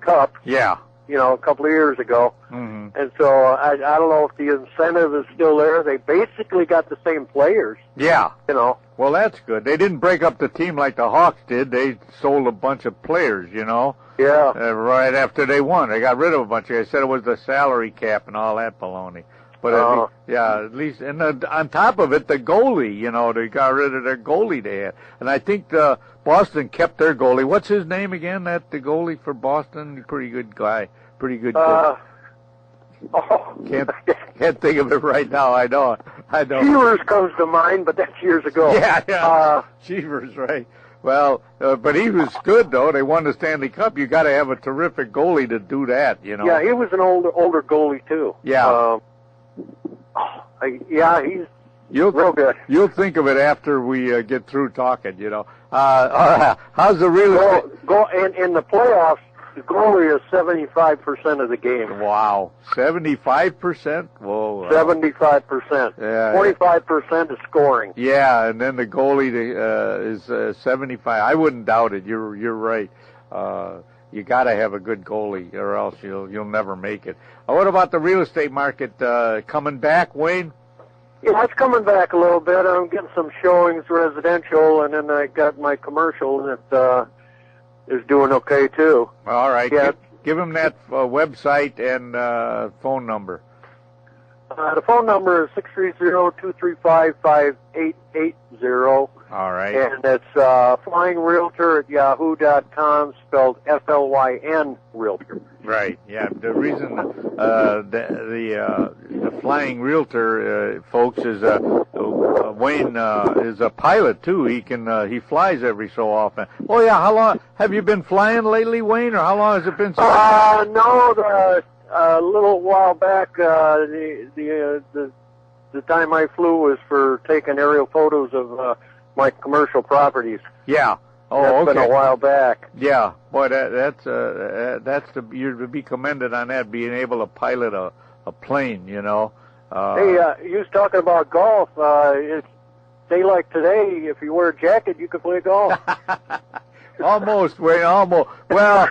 cup. Yeah. A couple of years ago. Mm-hmm. And so I don't know if the incentive is still there. They basically got the same players. Yeah. Well, that's good. They didn't break up the team like the Hawks did. They sold a bunch of players, Yeah. Right after they won. They got rid of a bunch. They said it was the salary cap and all that baloney. But at least, and on top of it, the goalie, they got rid of their goalie they had. And I think Boston kept their goalie. What's his name again? The goalie for Boston? Pretty good guy. Pretty good coach. Can't think of it right now. I know. Cheevers comes to mind, but that's years ago. Yeah. Cheevers, right. Well, but he was good, though. They won the Stanley Cup. You got to have a terrific goalie to do that, Yeah, he was an older goalie, too. Yeah. He's real good. You'll think of it after we get through talking, How's the real estate? In the playoffs, the goalie is 75% of the game. Wow. 75%? Whoa. 75%. Yeah. 25% is scoring. Yeah, and then the goalie is 75. I wouldn't doubt it. You're right. You got to have a good goalie, or else you'll never make it. What about the real estate market coming back, Wayne? Yeah, it's coming back a little bit. I'm getting some showings residential, and then I got my commercial that is doing okay too. All right. Yeah. Give him that website and phone number. The phone number is 630-235-5880. All right. And it's flyingrealtor@yahoo.com, spelled F-L-Y-N Realtor. Right. Yeah. The reason the Flying Realtor folks is Wayne is a pilot too. He flies every so often. Oh yeah. How long have you been flying lately, Wayne, or how long has it been? No. A little while back, the time I flew was for taking aerial photos of my commercial properties. Yeah. Oh, that's okay. Been a while back. Yeah. Boy, you're to be commended on that, being able to pilot a plane. Hey, you was talking about golf. It's day like today. If you wear a jacket, you can play golf. Almost, Wayne. Almost. Well.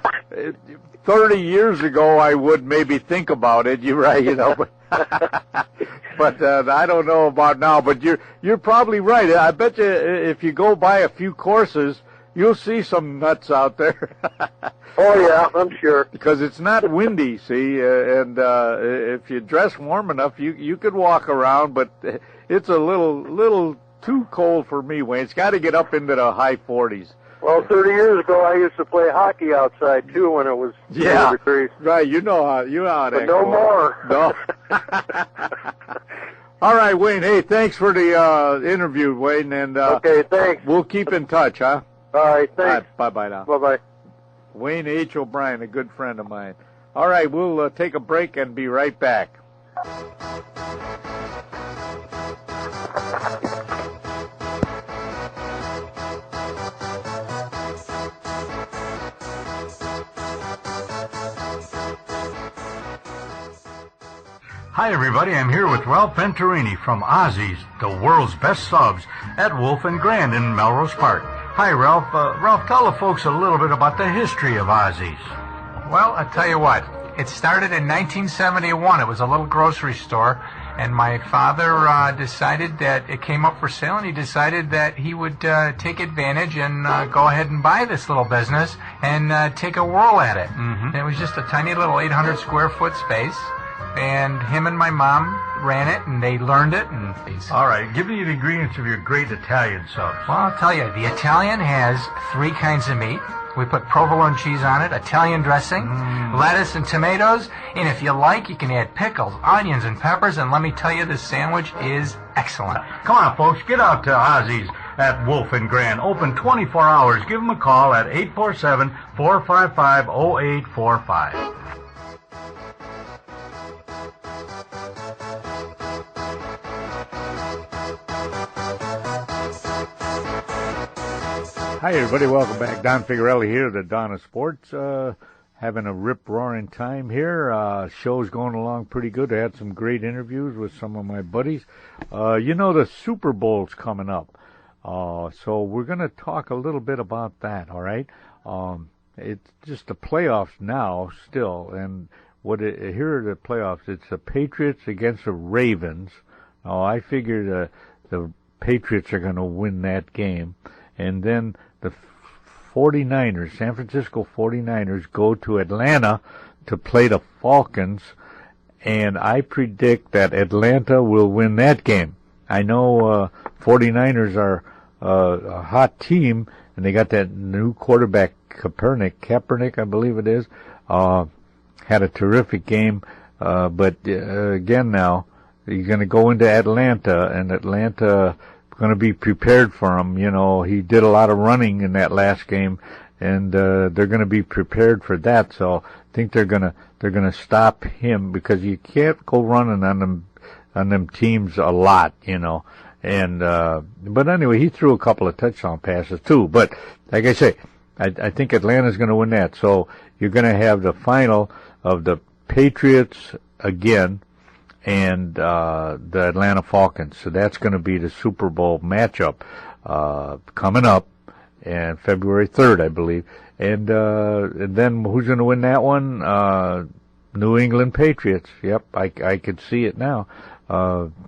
30 years ago, I would maybe think about it. You're right, but I don't know about now. But you're probably right. I bet you if you go by a few courses, you'll see some nuts out there. Oh yeah, I'm sure. Because it's not windy, see, and if you dress warm enough, you could walk around. But it's a little too cold for me, Wayne. It's got to get up into the high 40s. Well, 30 years ago, I used to play hockey outside, too, when it was 0 degrees. Right, you know how but no more. No. All right, Wayne, hey, thanks for the interview, Wayne, and okay, thanks. We'll keep in touch, huh? All right, thanks. All right, bye-bye now. Bye-bye. Wayne H. O'Brien, a good friend of mine. All right, we'll take a break and be right back. Hi, everybody. I'm here with Ralph Venturini from Ozzy's, the world's best subs, at Wolf and Grand in Melrose Park. Hi, Ralph. Ralph, tell the folks a little bit about the history of Ozzy's. Well, I'll tell you what. It started in 1971. It was a little grocery store, and my father decided that it came up for sale, and he decided that he would take advantage and go ahead and buy this little business and take a whirl at it. And it was just a tiny little 800 square foot space. And him and my mom ran it, and they learned it. And all right, give me the ingredients of your great Italian subs. Well, I'll tell you, the Italian has 3 kinds of meat. We put provolone cheese on it, Italian dressing, lettuce and tomatoes, and if you like, you can add pickles, onions, and peppers, and let me tell you, this sandwich is excellent. Come on, folks, get out to Ozzy's at Wolf and Grand. Open 24 hours. Give them a call at 847-455-0845. Hi, everybody. Welcome back. Don Figuarelli here, the Don of Sports. Having a rip-roaring time here. Show's going along pretty good. I had some great interviews with some of my buddies. The Super Bowl's coming up. So we're going to talk a little bit about that, all right? It's just the playoffs now still. And here are the playoffs. It's the Patriots against the Ravens. I figure the Patriots are going to win that game. And then the 49ers, San Francisco 49ers, go to Atlanta to play the Falcons, and I predict that Atlanta will win that game. I know 49ers are a hot team, and they got that new quarterback, Kaepernick, I believe it is, had a terrific game, but again now, he's going to go into Atlanta, and Atlanta going to be prepared for him. He did a lot of running in that last game, and they're going to be prepared for that. So I think they're going to stop him, because you can't go running on them teams a lot, And but anyway, he threw a couple of touchdown passes too. But like I say, I think Atlanta's going to win that. So you're going to have the final of the Patriots again and the Atlanta Falcons. So that's going to be the Super Bowl matchup coming up, and February 3rd, I believe. And then who's going to win that one? New England Patriots. Yep, I could see it now.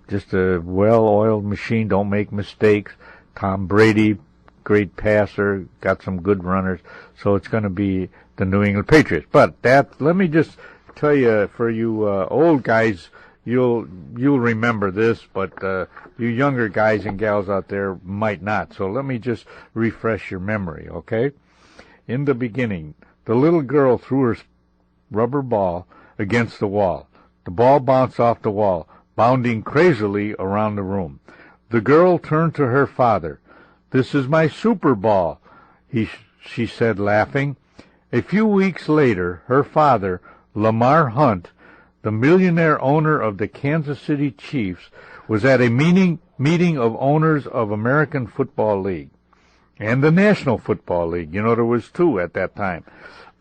Just a well-oiled machine, don't make mistakes. Tom Brady, great passer, got some good runners. So it's going to be the New England Patriots. But let me just tell you, for you old guys, You'll remember this, but you younger guys and gals out there might not. So let me just refresh your memory, okay? In the beginning, the little girl threw her rubber ball against the wall. The ball bounced off the wall, bounding crazily around the room. The girl turned to her father. "This is my Super Ball," she said, laughing. A few weeks later, her father, Lamar Hunt, the millionaire owner of the Kansas City Chiefs, was at a meeting of owners of American Football League and the National Football League. There was 2 at that time.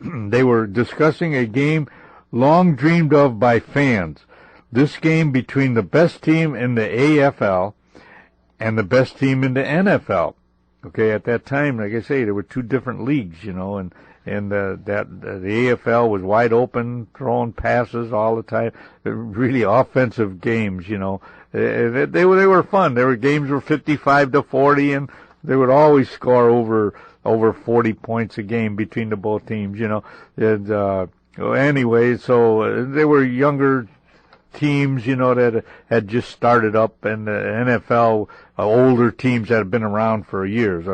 They were discussing a game long dreamed of by fans. This game between the best team in the AFL and the best team in the NFL. Okay, at that time, like I say, there were 2 different leagues, and the AFL was wide open, throwing passes all the time. Really offensive games, They were fun. Games were 55-40, and they would always score over 40 points a game between the both teams, And anyway, so they were younger teams, that had just started up, and the NFL older teams that had been around for years.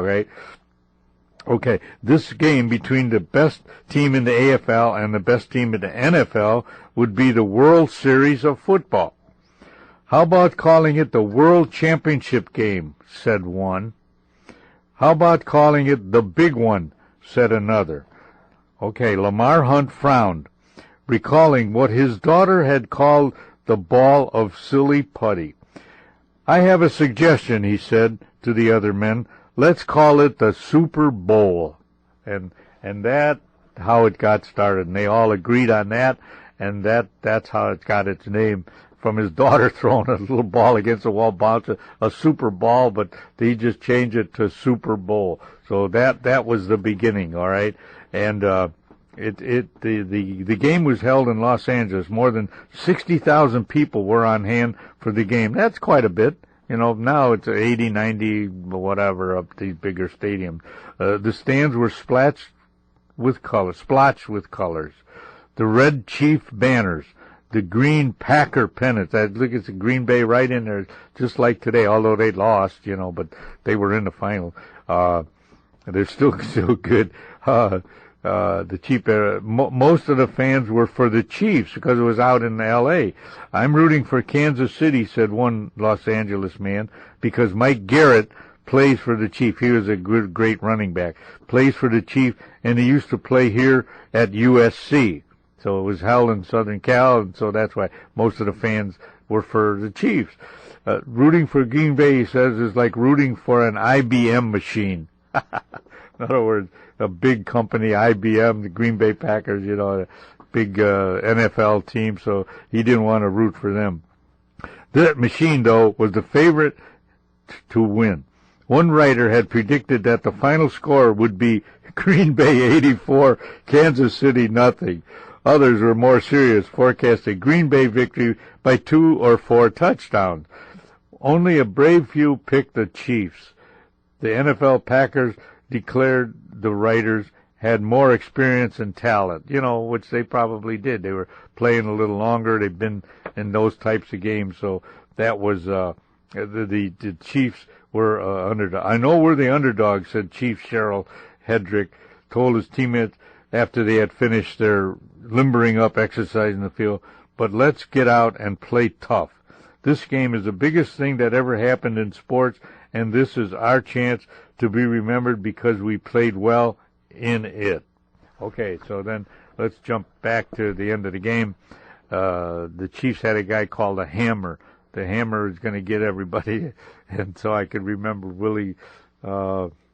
Okay, this game between the best team in the AFL and the best team in the NFL would be the World Series of Football. "How about calling it the World Championship game?" said one. How about calling it the big one, said another. Okay, Lamar Hunt frowned, recalling what his daughter had called the ball of silly putty. I have a suggestion, he said to the other men. Let's call it the Super Bowl. And that how it got started. And they all agreed on that, and that's how it got its name, from his daughter throwing a little ball against the wall, bounce a Super Ball, but they just changed it to Super Bowl. So that was the beginning, all right? And the game was held in Los Angeles. More than 60,000 people were on hand for the game. That's quite a bit. You know, now it's 80, 90, whatever, up these bigger stadiums. The stands were splotched with colors. The red Chief banners, the green Packer pennants. Look, it's Green Bay right in there, just like today, although they lost, you know, but they were in the final. They're still good. The Chief, most of the fans were for the Chiefs because it was out in L.A. I'm rooting for Kansas City, said one Los Angeles man, because Mike Garrett plays for the Chief. He was a great running back. Plays for the Chief, and he used to play here at USC. So it was held in Southern Cal, and so that's why most of the fans were for the Chiefs. Rooting for Green Bay, he says, is like rooting for an IBM machine. In other words, a big company, IBM, the Green Bay Packers, you know, a big NFL team, so he didn't want to root for them. That machine, though, was the favorite to win. One writer had predicted that the final score would be Green Bay 84, Kansas City nothing. Others were more serious, forecasting Green Bay victory by 2 or 4 touchdowns. Only a brave few picked the Chiefs. The NFL Packers declared the writers had more experience and talent, you know, which they probably did. They were playing a little longer. They've been in those types of games, so that was the Chiefs were underdog. I know we're the underdogs, said Chief Cheryl Hedrick, told his teammates after they had finished their limbering up exercise in the field, but let's get out and play tough. This game is the biggest thing that ever happened in sports, and this is our chance to be remembered because we played well in it. Okay, so then let's jump back to the end of the game. The Chiefs had a guy called a Hammer. The Hammer is going to get everybody, and so I could remember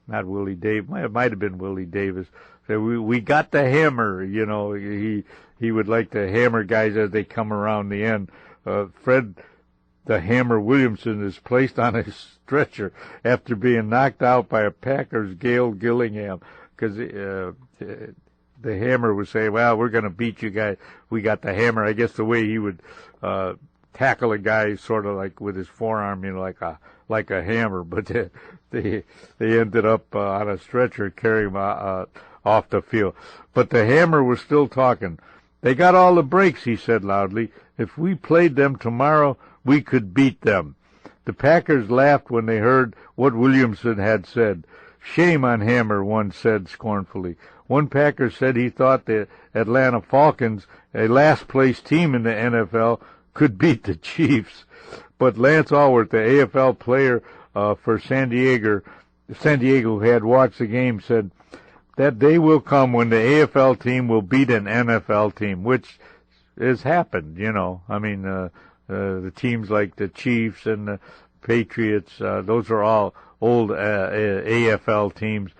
not Willie Davis, it might have been Willie Davis. So we got the Hammer, you know. He would like to hammer guys as they come around the end. Fred the Hammer Williamson is placed on a stretcher after being knocked out by a Packers Gail Gillingham, because the Hammer would say, well, we're going to beat you guys. We got the Hammer. I guess the way he would tackle a guy sort of like with his forearm, you know, like a hammer. But they ended up on a stretcher carrying him off the field. But the Hammer was still talking. They got all the breaks, he said loudly. If we played them tomorrow, we could beat them. The Packers laughed when they heard what Williamson had said. Shame on Hammer, one said scornfully. One Packer said he thought the Atlanta Falcons, a last-place team in the NFL, could beat the Chiefs. But Lance Allworth, the AFL player for San Diego, who had watched the game, said that day will come when the AFL team will beat an NFL team, which has happened, you know. I mean, the teams like the Chiefs and the Patriots, those are all old AFL teams.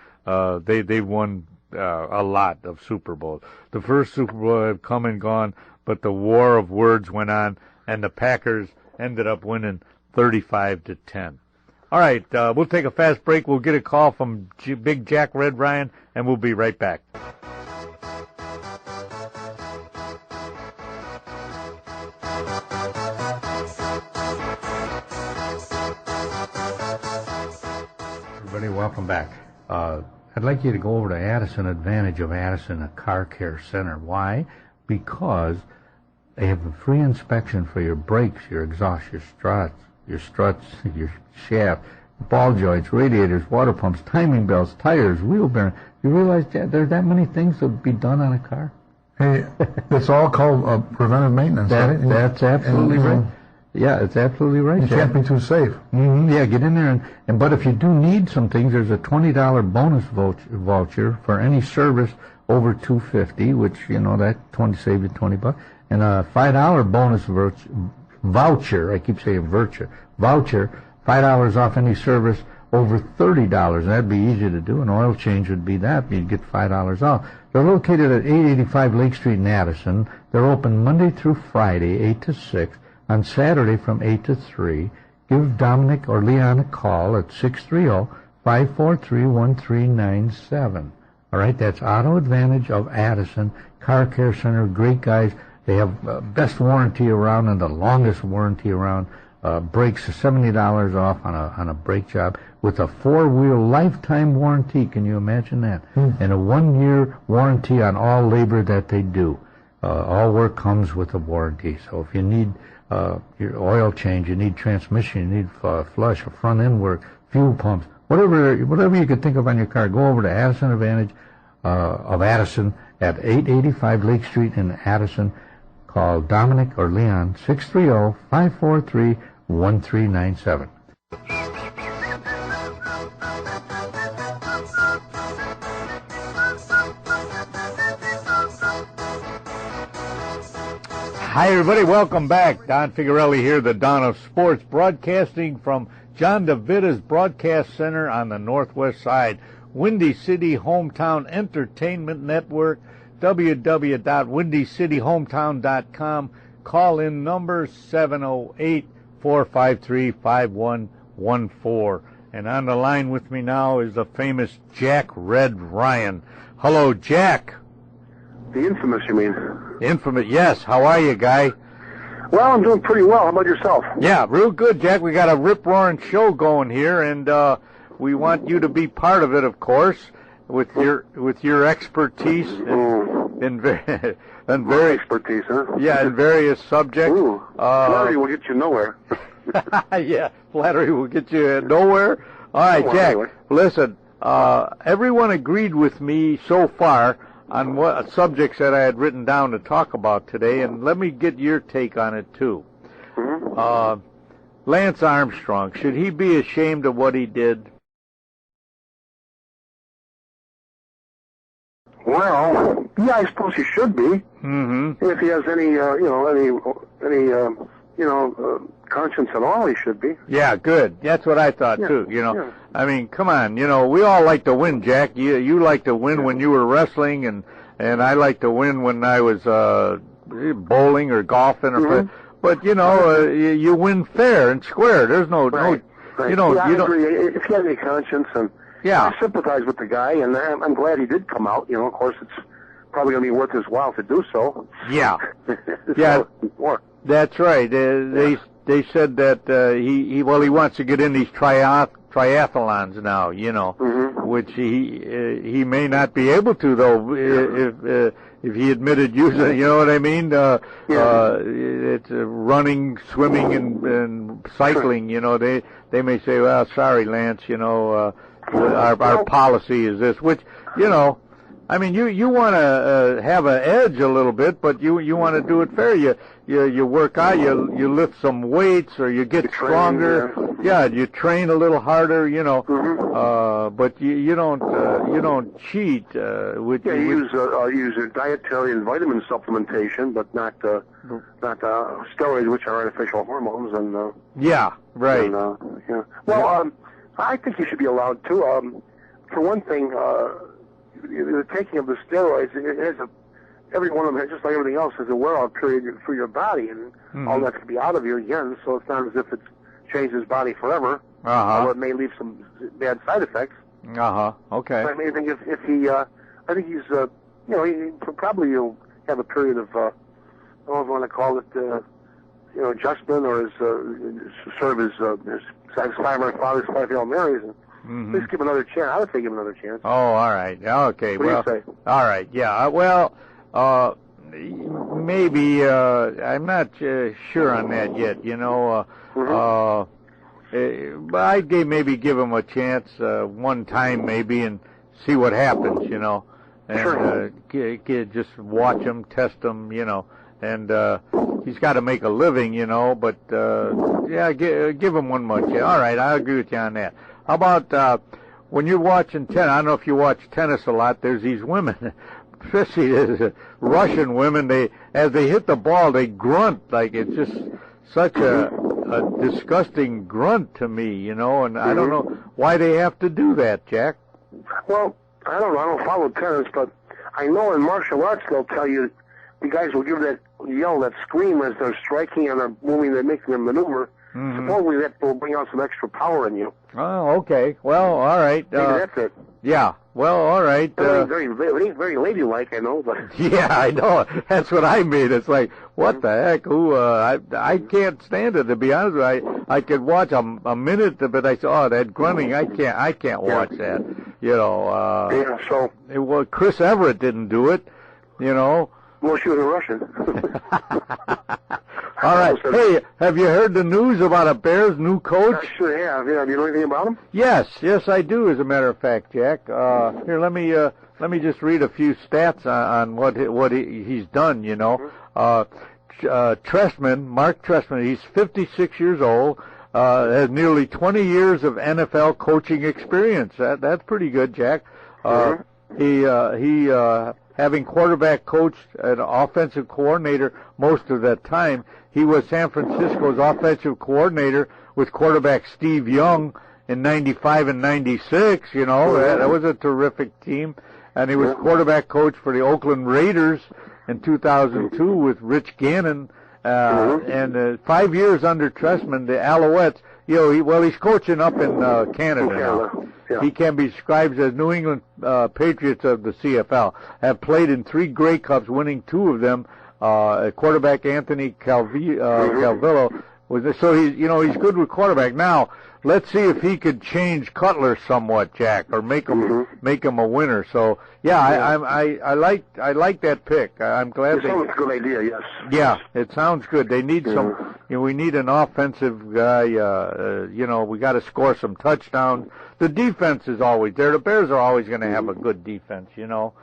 They've won a lot of Super Bowls. The first Super Bowl had come and gone, but the war of words went on, and the Packers ended up winning 35-10. All right, we'll take a fast break. We'll get a call from Big Jack Red Ryan, and we'll be right back. Everybody, welcome back. I'd like you to go over to Addison Advantage of Addison, a car care center. Why? Because they have a free inspection for your brakes, your exhaust, your struts, your shaft, ball joints, radiators, water pumps, timing belts, tires, wheel bearings. You realize that there are that many things that would be done on a car? Hey, it's all called preventive maintenance, right? That's absolutely right. Yeah, it's absolutely right. You can't be too safe. Yeah, get in there but if you do need some things, there's a $20 bonus voucher for any service over $250, which that save you $20, and a $5 bonus voucher. I keep saying voucher, $5 off any service over $30. That'd be easy to do. An oil change would be that. You'd get $5 off. They're located at 885 Lake Street in Addison. They're open Monday through Friday, 8 to 6. On Saturday from 8 to 3. Give Dominic or Leon a call at 630-543-1397. All right, that's Auto Advantage of Addison Car Care Center. Great guys. They have best warranty around and the longest warranty around. Brakes are $70 off on a brake job with a 4-wheel lifetime warranty. Can you imagine that? And a 1-year warranty on all labor that they do. All work comes with a warranty. So if you need your oil change, you need transmission, you need flush, or front end work, fuel pumps, whatever you could think of on your car, go over to Addison Advantage of Addison at 885 Lake Street in Addison. Call Dominic or Leon, 630-543-1397. Hi, everybody. Welcome back. Don Figuarelli here, the Don of Sports, broadcasting from John DeVita's Broadcast Center on the northwest side. Windy City Hometown Entertainment Network, www.windycityhometown.com. Call-in number 708-453-5114. And on the line with me now is the famous Jack Red Ryan. Hello, Jack. The infamous, you mean? Infamous, yes. How are you, guy? Well, I'm doing pretty well. How about yourself? Yeah, real good, Jack. We got a rip-roaring show going here, and we want you to be part of it, of course, with your expertise in very expertise, huh? Yeah, in various subjects. Ooh, flattery will get you nowhere. Yeah, flattery will get you nowhere. All right, Jack. Anyway. Listen, everyone agreed with me so far on what subjects that I had written down to talk about today, and let me get your take on it too. Lance Armstrong, should he be ashamed of what he did? Well, yeah, I suppose he should be. If he has any, conscience at all, he should be. Yeah, good. That's what I thought too. Yeah. I mean, come on. We all like to win, Jack. You like to win when you were wrestling, and I like to win when I was bowling or golfing, or but you win fair and square. There's no. Right. You I agree. If he had any conscience, and I sympathize with the guy, and I'm glad he did come out. Of course, it's probably going to be worth his while to do so. Yeah. Yeah. That's right. They said that he wants to get in these triathlons now, which he may not be able to, though, if he admitted using, you know what I mean? It's running, swimming, and cycling. They may say, well, sorry, Lance, our policy is this, which, I mean, you want to have an edge a little bit, but you want to do it fair. You work out, you lift some weights, or you get stronger. You train a little harder, but you don't cheat. You use a dietary and vitamin supplementation, but not steroids, which are artificial hormones. And right. And, Well, I think you should be allowed to. For one thing, the taking of the steroids, it has every one of them, just like everything else, has a wear-out period for your body, and all that could be out of you again. So it's not as if it's changed his body forever. Although it may leave some bad side effects. Okay. I mean, I think if he, I think he's, he probably will have a period of, I don't know if you want to call it, adjustment, or his sort of his satisfy my father's 5 Hail Marys, and please give him another chance. I would say give him another chance. Oh, all right. Okay. What do you say? All right. Yeah. Well, maybe I'm not sure on that yet. But I'd maybe give him a chance one time, maybe, and see what happens. And just watch him, test him. And he's got to make a living, you know. But yeah, give him one more chance. All right, I agree with you on that. How about when you're watching tennis? I don't know if you watch tennis a lot. There's these women, especially there's Russian women. As they hit the ball, they grunt like it's just such a disgusting grunt to me, you know. And I don't know why they have to do that, Jack. Well, I don't know. I don't follow tennis, but I know in martial arts they'll tell you the guys will give that yell, that scream as they're striking and they're moving, they're making a maneuver. Supposedly that will bring out some extra power in you. Oh, okay. Well, all right. Maybe that's it. Yeah. Well, all right. It ain't very ladylike, I know, but yeah, I know. That's what I mean. It's like, what the heck? Ooh, I can't stand it, to be honest with you. I could watch a minute, but I saw that grunting. I can't watch that. You know. Yeah. So. Well, Chris Everett didn't do it. You know. Well, she was a Russian. All right. Hey, have you heard the news about a Bears new coach? I sure have. Yeah, do you know anything about him? Yes, I do. As a matter of fact, Jack. Here, let me just read a few stats on what he's done. You know, Tresman, Mark Tresman. He's 56 years old. Has nearly 20 years of NFL coaching experience. That's pretty good, Jack. He having quarterback coached an offensive coordinator most of that time. He was San Francisco's offensive coordinator with quarterback Steve Young in 95 and 96, you know. That was a terrific team. And he was quarterback coach for the Oakland Raiders in 2002 with Rich Gannon. And 5 years under Tresman, the Alouettes, you know, he's coaching up in Canada now. Yeah. He can be described as New England Patriots of the CFL. Have played in 3 Grey Cups, winning 2 of them. Quarterback Anthony Calvillo was so he's good with quarterback. Now let's see if he could change Cutler somewhat, Jack, or make him a winner. So yeah, I like that pick. I'm glad. It sounds a good idea. Yes. Yeah, it sounds good. They need some. You know, we need an offensive guy. You know, we got to score some touchdowns. The defense is always there. The Bears are always going to have a good defense. You know,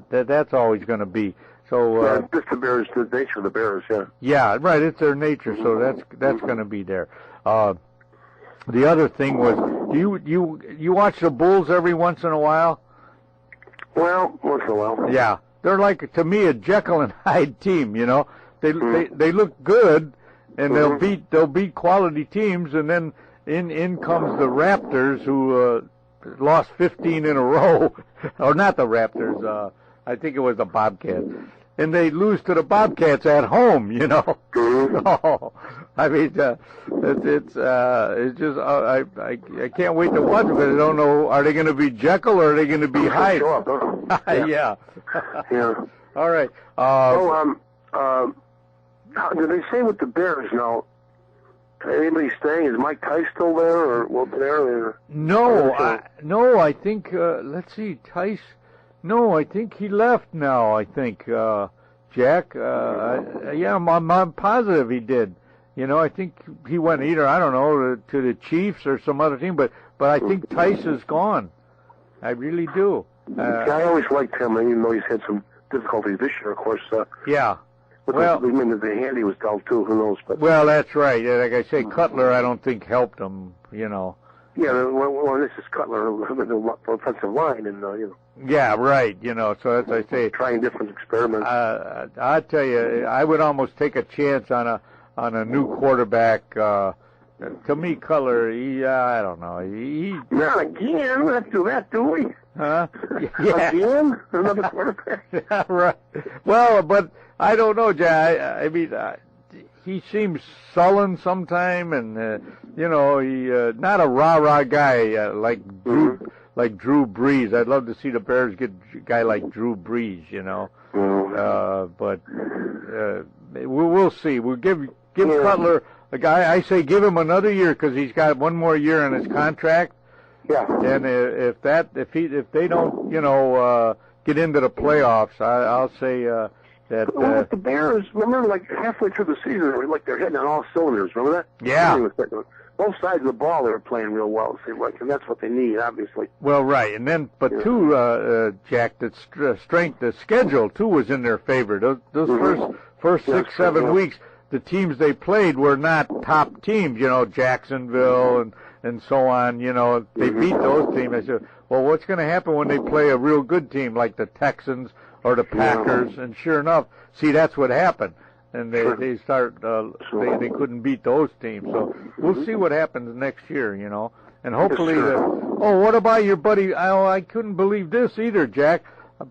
that's always going to be. So just the Bears, the nature of the Bears. Yeah. Yeah, right. It's their nature. So that's going to be there. The other thing was, do you watch the Bulls every once in a while? Well, once in a while. Yeah, they're like, to me, a Jekyll and Hyde team. You know, they look good, and they'll beat quality teams, and then in comes the Raptors, who lost 15 in a row, or not the Raptors. I think it was the Bobcats. And they lose to the Bobcats at home, you know. Oh, I mean, it's just I can't wait to watch it, because I don't know, are they going to be Jekyll or are they going to be Hyde? Yeah. Yeah. All right. Did they say with the Bears now? Anybody staying? Is Mike Tice still there, or well, there? Or, no, I think. Let's see, Tice. No, I think he left now, I think, Jack. Yeah, I'm positive he did. You know, I think he went either, I don't know, to the Chiefs or some other team, but I think Tice is gone. I really do. I always liked him, even though he's had some difficulties this year, of course. Yeah. Well, I mean, the hand he was dealt too, who knows? But well, that's right. Like I say, Cutler, I don't think helped him, you know. Yeah, well, this is Cutler, the offensive line, and, you know. Yeah, right, you know, so as I say, trying different experiments. I tell you, I would almost take a chance on a new quarterback. To me, Cutler, I don't know. Not again. Let's do that, do we? Huh? Yeah. Again? Another quarterback? Yeah, right. Well, but I don't know, Jay. I mean, he seems sullen sometime, and you know, he not a rah-rah guy like Drew Brees. I'd love to see the Bears get a guy like Drew Brees, you know. But we'll see. We'll give Cutler a guy. I say give him another year, because he's got one more year on his contract. Yeah. And if they don't, you know, get into the playoffs, I'll say that. Well, with the Bears, remember, like halfway through the season, like they're hitting on all cylinders. Remember that? Yeah. Both sides of the ball, they were playing real well. It seemed like, and that's what they need, obviously. Well, right, and then, but too, Jack, the strength, the schedule too was in their favor. Those first 6-7 weeks, the teams they played were not top teams. You know, Jacksonville and so on. You know, they beat those teams. I said, well, what's going to happen when they play a real good team like the Texans or the Packers? And sure enough, see, that's what happened. And they start they couldn't beat those teams. So we'll see what happens next year, you know. And hopefully what about your buddy? I couldn't believe this either, Jack.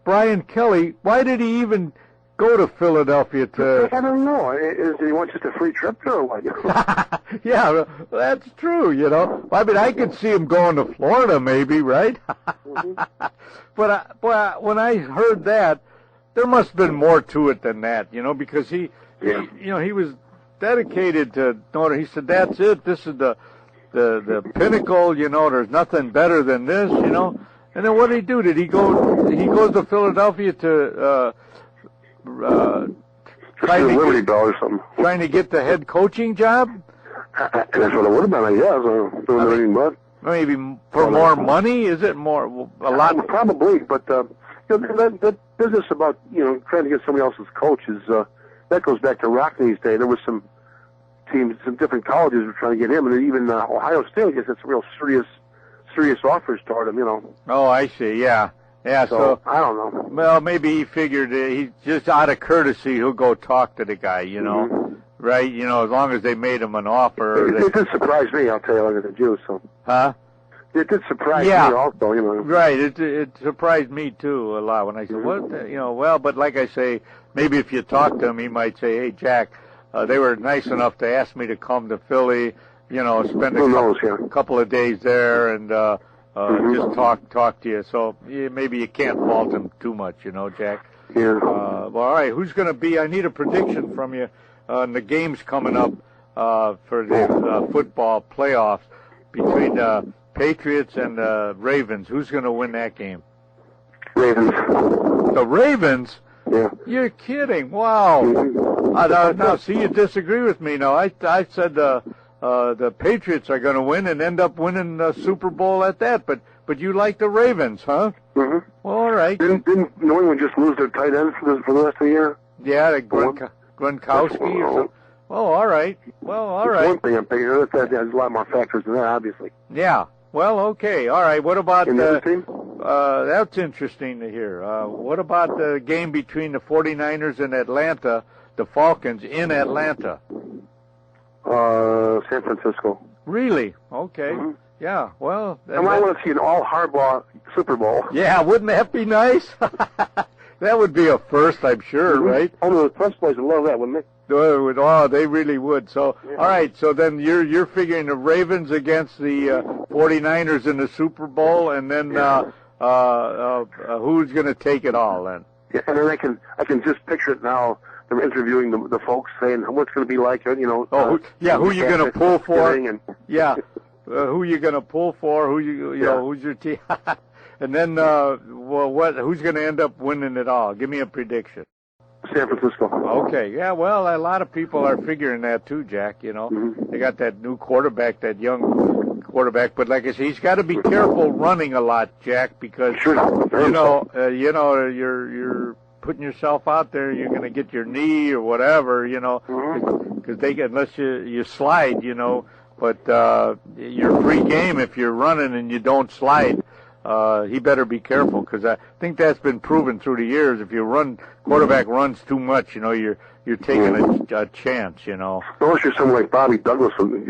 Brian Kelly, why did he even go to Philadelphia to I don't know. Did he want just a free trip there or what? Yeah, that's true, you know. I mean, I could see him going to Florida maybe, right? But when I heard that, there must have been more to it than that, you know, because he was dedicated to Notre. He said, "That's it. This is the pinnacle. You know, there's nothing better than this. You know." And then what did he do? Did he go? He goes to Philadelphia to trying to get the head coaching job. That's what it would have been, I guess. Doing anything but. Maybe for more money? Is it more a lot? Probably, but that business about trying to get somebody else's coach is that goes back to Rockney's day. There was some teams, some different colleges were trying to get him, and even Ohio State, I guess it's real serious offers toward him. Oh, I see. Yeah. So I don't know. Well, maybe he figured he just out of courtesy he'll go talk to the guy. Right? As long as they made him an offer. It did surprise me. I'll tell you, like the Jews. So. Huh? It did surprise me also, Right, it surprised me too a lot when I said, what, well, but like I say, maybe if you talk to him, he might say, hey, Jack, they were nice enough to ask me to come to Philly, spend a couple of days there and just talk to you. So maybe you can't fault him too much, Jack. Yeah. Well, all right, who's going to be, I need a prediction from you on the games coming up for the football playoffs between Patriots and Ravens. Who's going to win that game? Ravens. The Ravens? Yeah. You're kidding. Wow. Now, see, you disagree with me. No, I said the Patriots are going to win and end up winning the Super Bowl at that. But you like the Ravens, huh? Mm-hmm. Well, all right. Didn't New England just lose their tight end for the rest of the year? Yeah, the Gronkowski or something. Oh, all right. Well, all right. One thing I'm thinking, there's a lot more factors than that, obviously. Yeah. Well, okay. All right. What about the team? That's interesting to hear. What about the game between the 49ers and Atlanta, the Falcons in Atlanta? San Francisco. Really? Okay. Mm-hmm. Yeah. Well, I want to see an all Harbaugh Super Bowl. Yeah, wouldn't that be nice? That would be a first, I'm sure, right? Oh, the press players would love that, wouldn't they? Oh, they really would. So, yeah. All right. So then you're figuring the Ravens against the 49ers in the Super Bowl, and then who's going to take it all then? Yeah, and then I can just picture it now. They're interviewing the folks, saying what's going to be like, who you going to pull for? Yeah, who you going to pull for? Who's your team? And then, who's going to end up winning it all? Give me a prediction. San Francisco. Okay, yeah, well, a lot of people are figuring that too, Jack, Mm-hmm. They got that new quarterback, that young quarterback, but like I say, he's got to be careful running a lot, Jack, because, you're putting yourself out there, you're going to get your knee or whatever, because unless you slide, but you're free game if you're running and you don't slide. He better be careful, because I think that's been proven through the years. If you quarterback runs too much, you're taking a chance, Unless you're someone like Bobby Douglas, who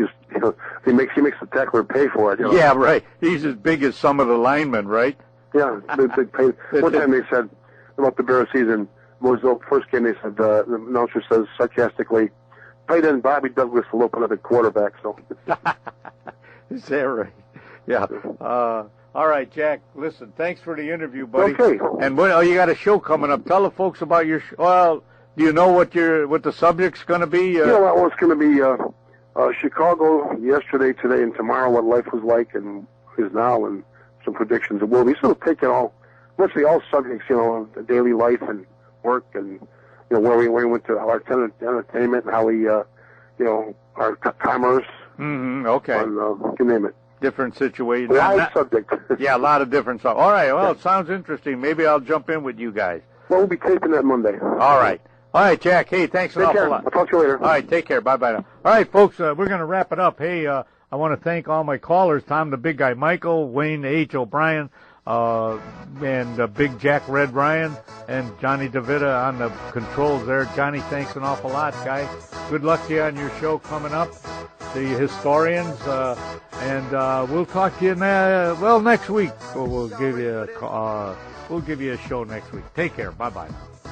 he makes the tackler pay for it. Yeah, right. He's as big as some of the linemen, right? Yeah, big pay. One time they said about the Bears season, was the first game they said, the announcer says sarcastically, tight end Bobby Douglas will open up at quarterback. So. Is that right? Yeah. All right, Jack, listen, thanks for the interview, buddy. Okay. And you got a show coming up. Tell the folks about your show. Well, do you know what the subject's going to be? Well, it's going to be Chicago yesterday, today, and tomorrow, what life was like and is now, and some predictions it will be. So we'll take it mostly all subjects, daily life and work and, where we went to our entertainment and how we, our commerce. Mm-hmm. Okay. On, you name it. Different situations. Live subject. Yeah, a lot of different stuff. All right. Well, it sounds interesting. Maybe I'll jump in with you guys. Well, we'll be taping that Monday. All right. All right, Jack. Hey, thanks an awful lot. I'll talk to you later. All right, take care. Bye-bye now. All right, folks, we're going to wrap it up. Hey, I want to thank all my callers, Tom the Big Guy Michael, Wayne H. O'Brien, and Big Jack Red Ryan, and Johnny DeVita on the controls there. Johnny, thanks an awful lot, guy. Good luck to you on your show coming up, the Historians, and we'll talk to you next week. We'll give you a show next week. Take care. Bye-bye now.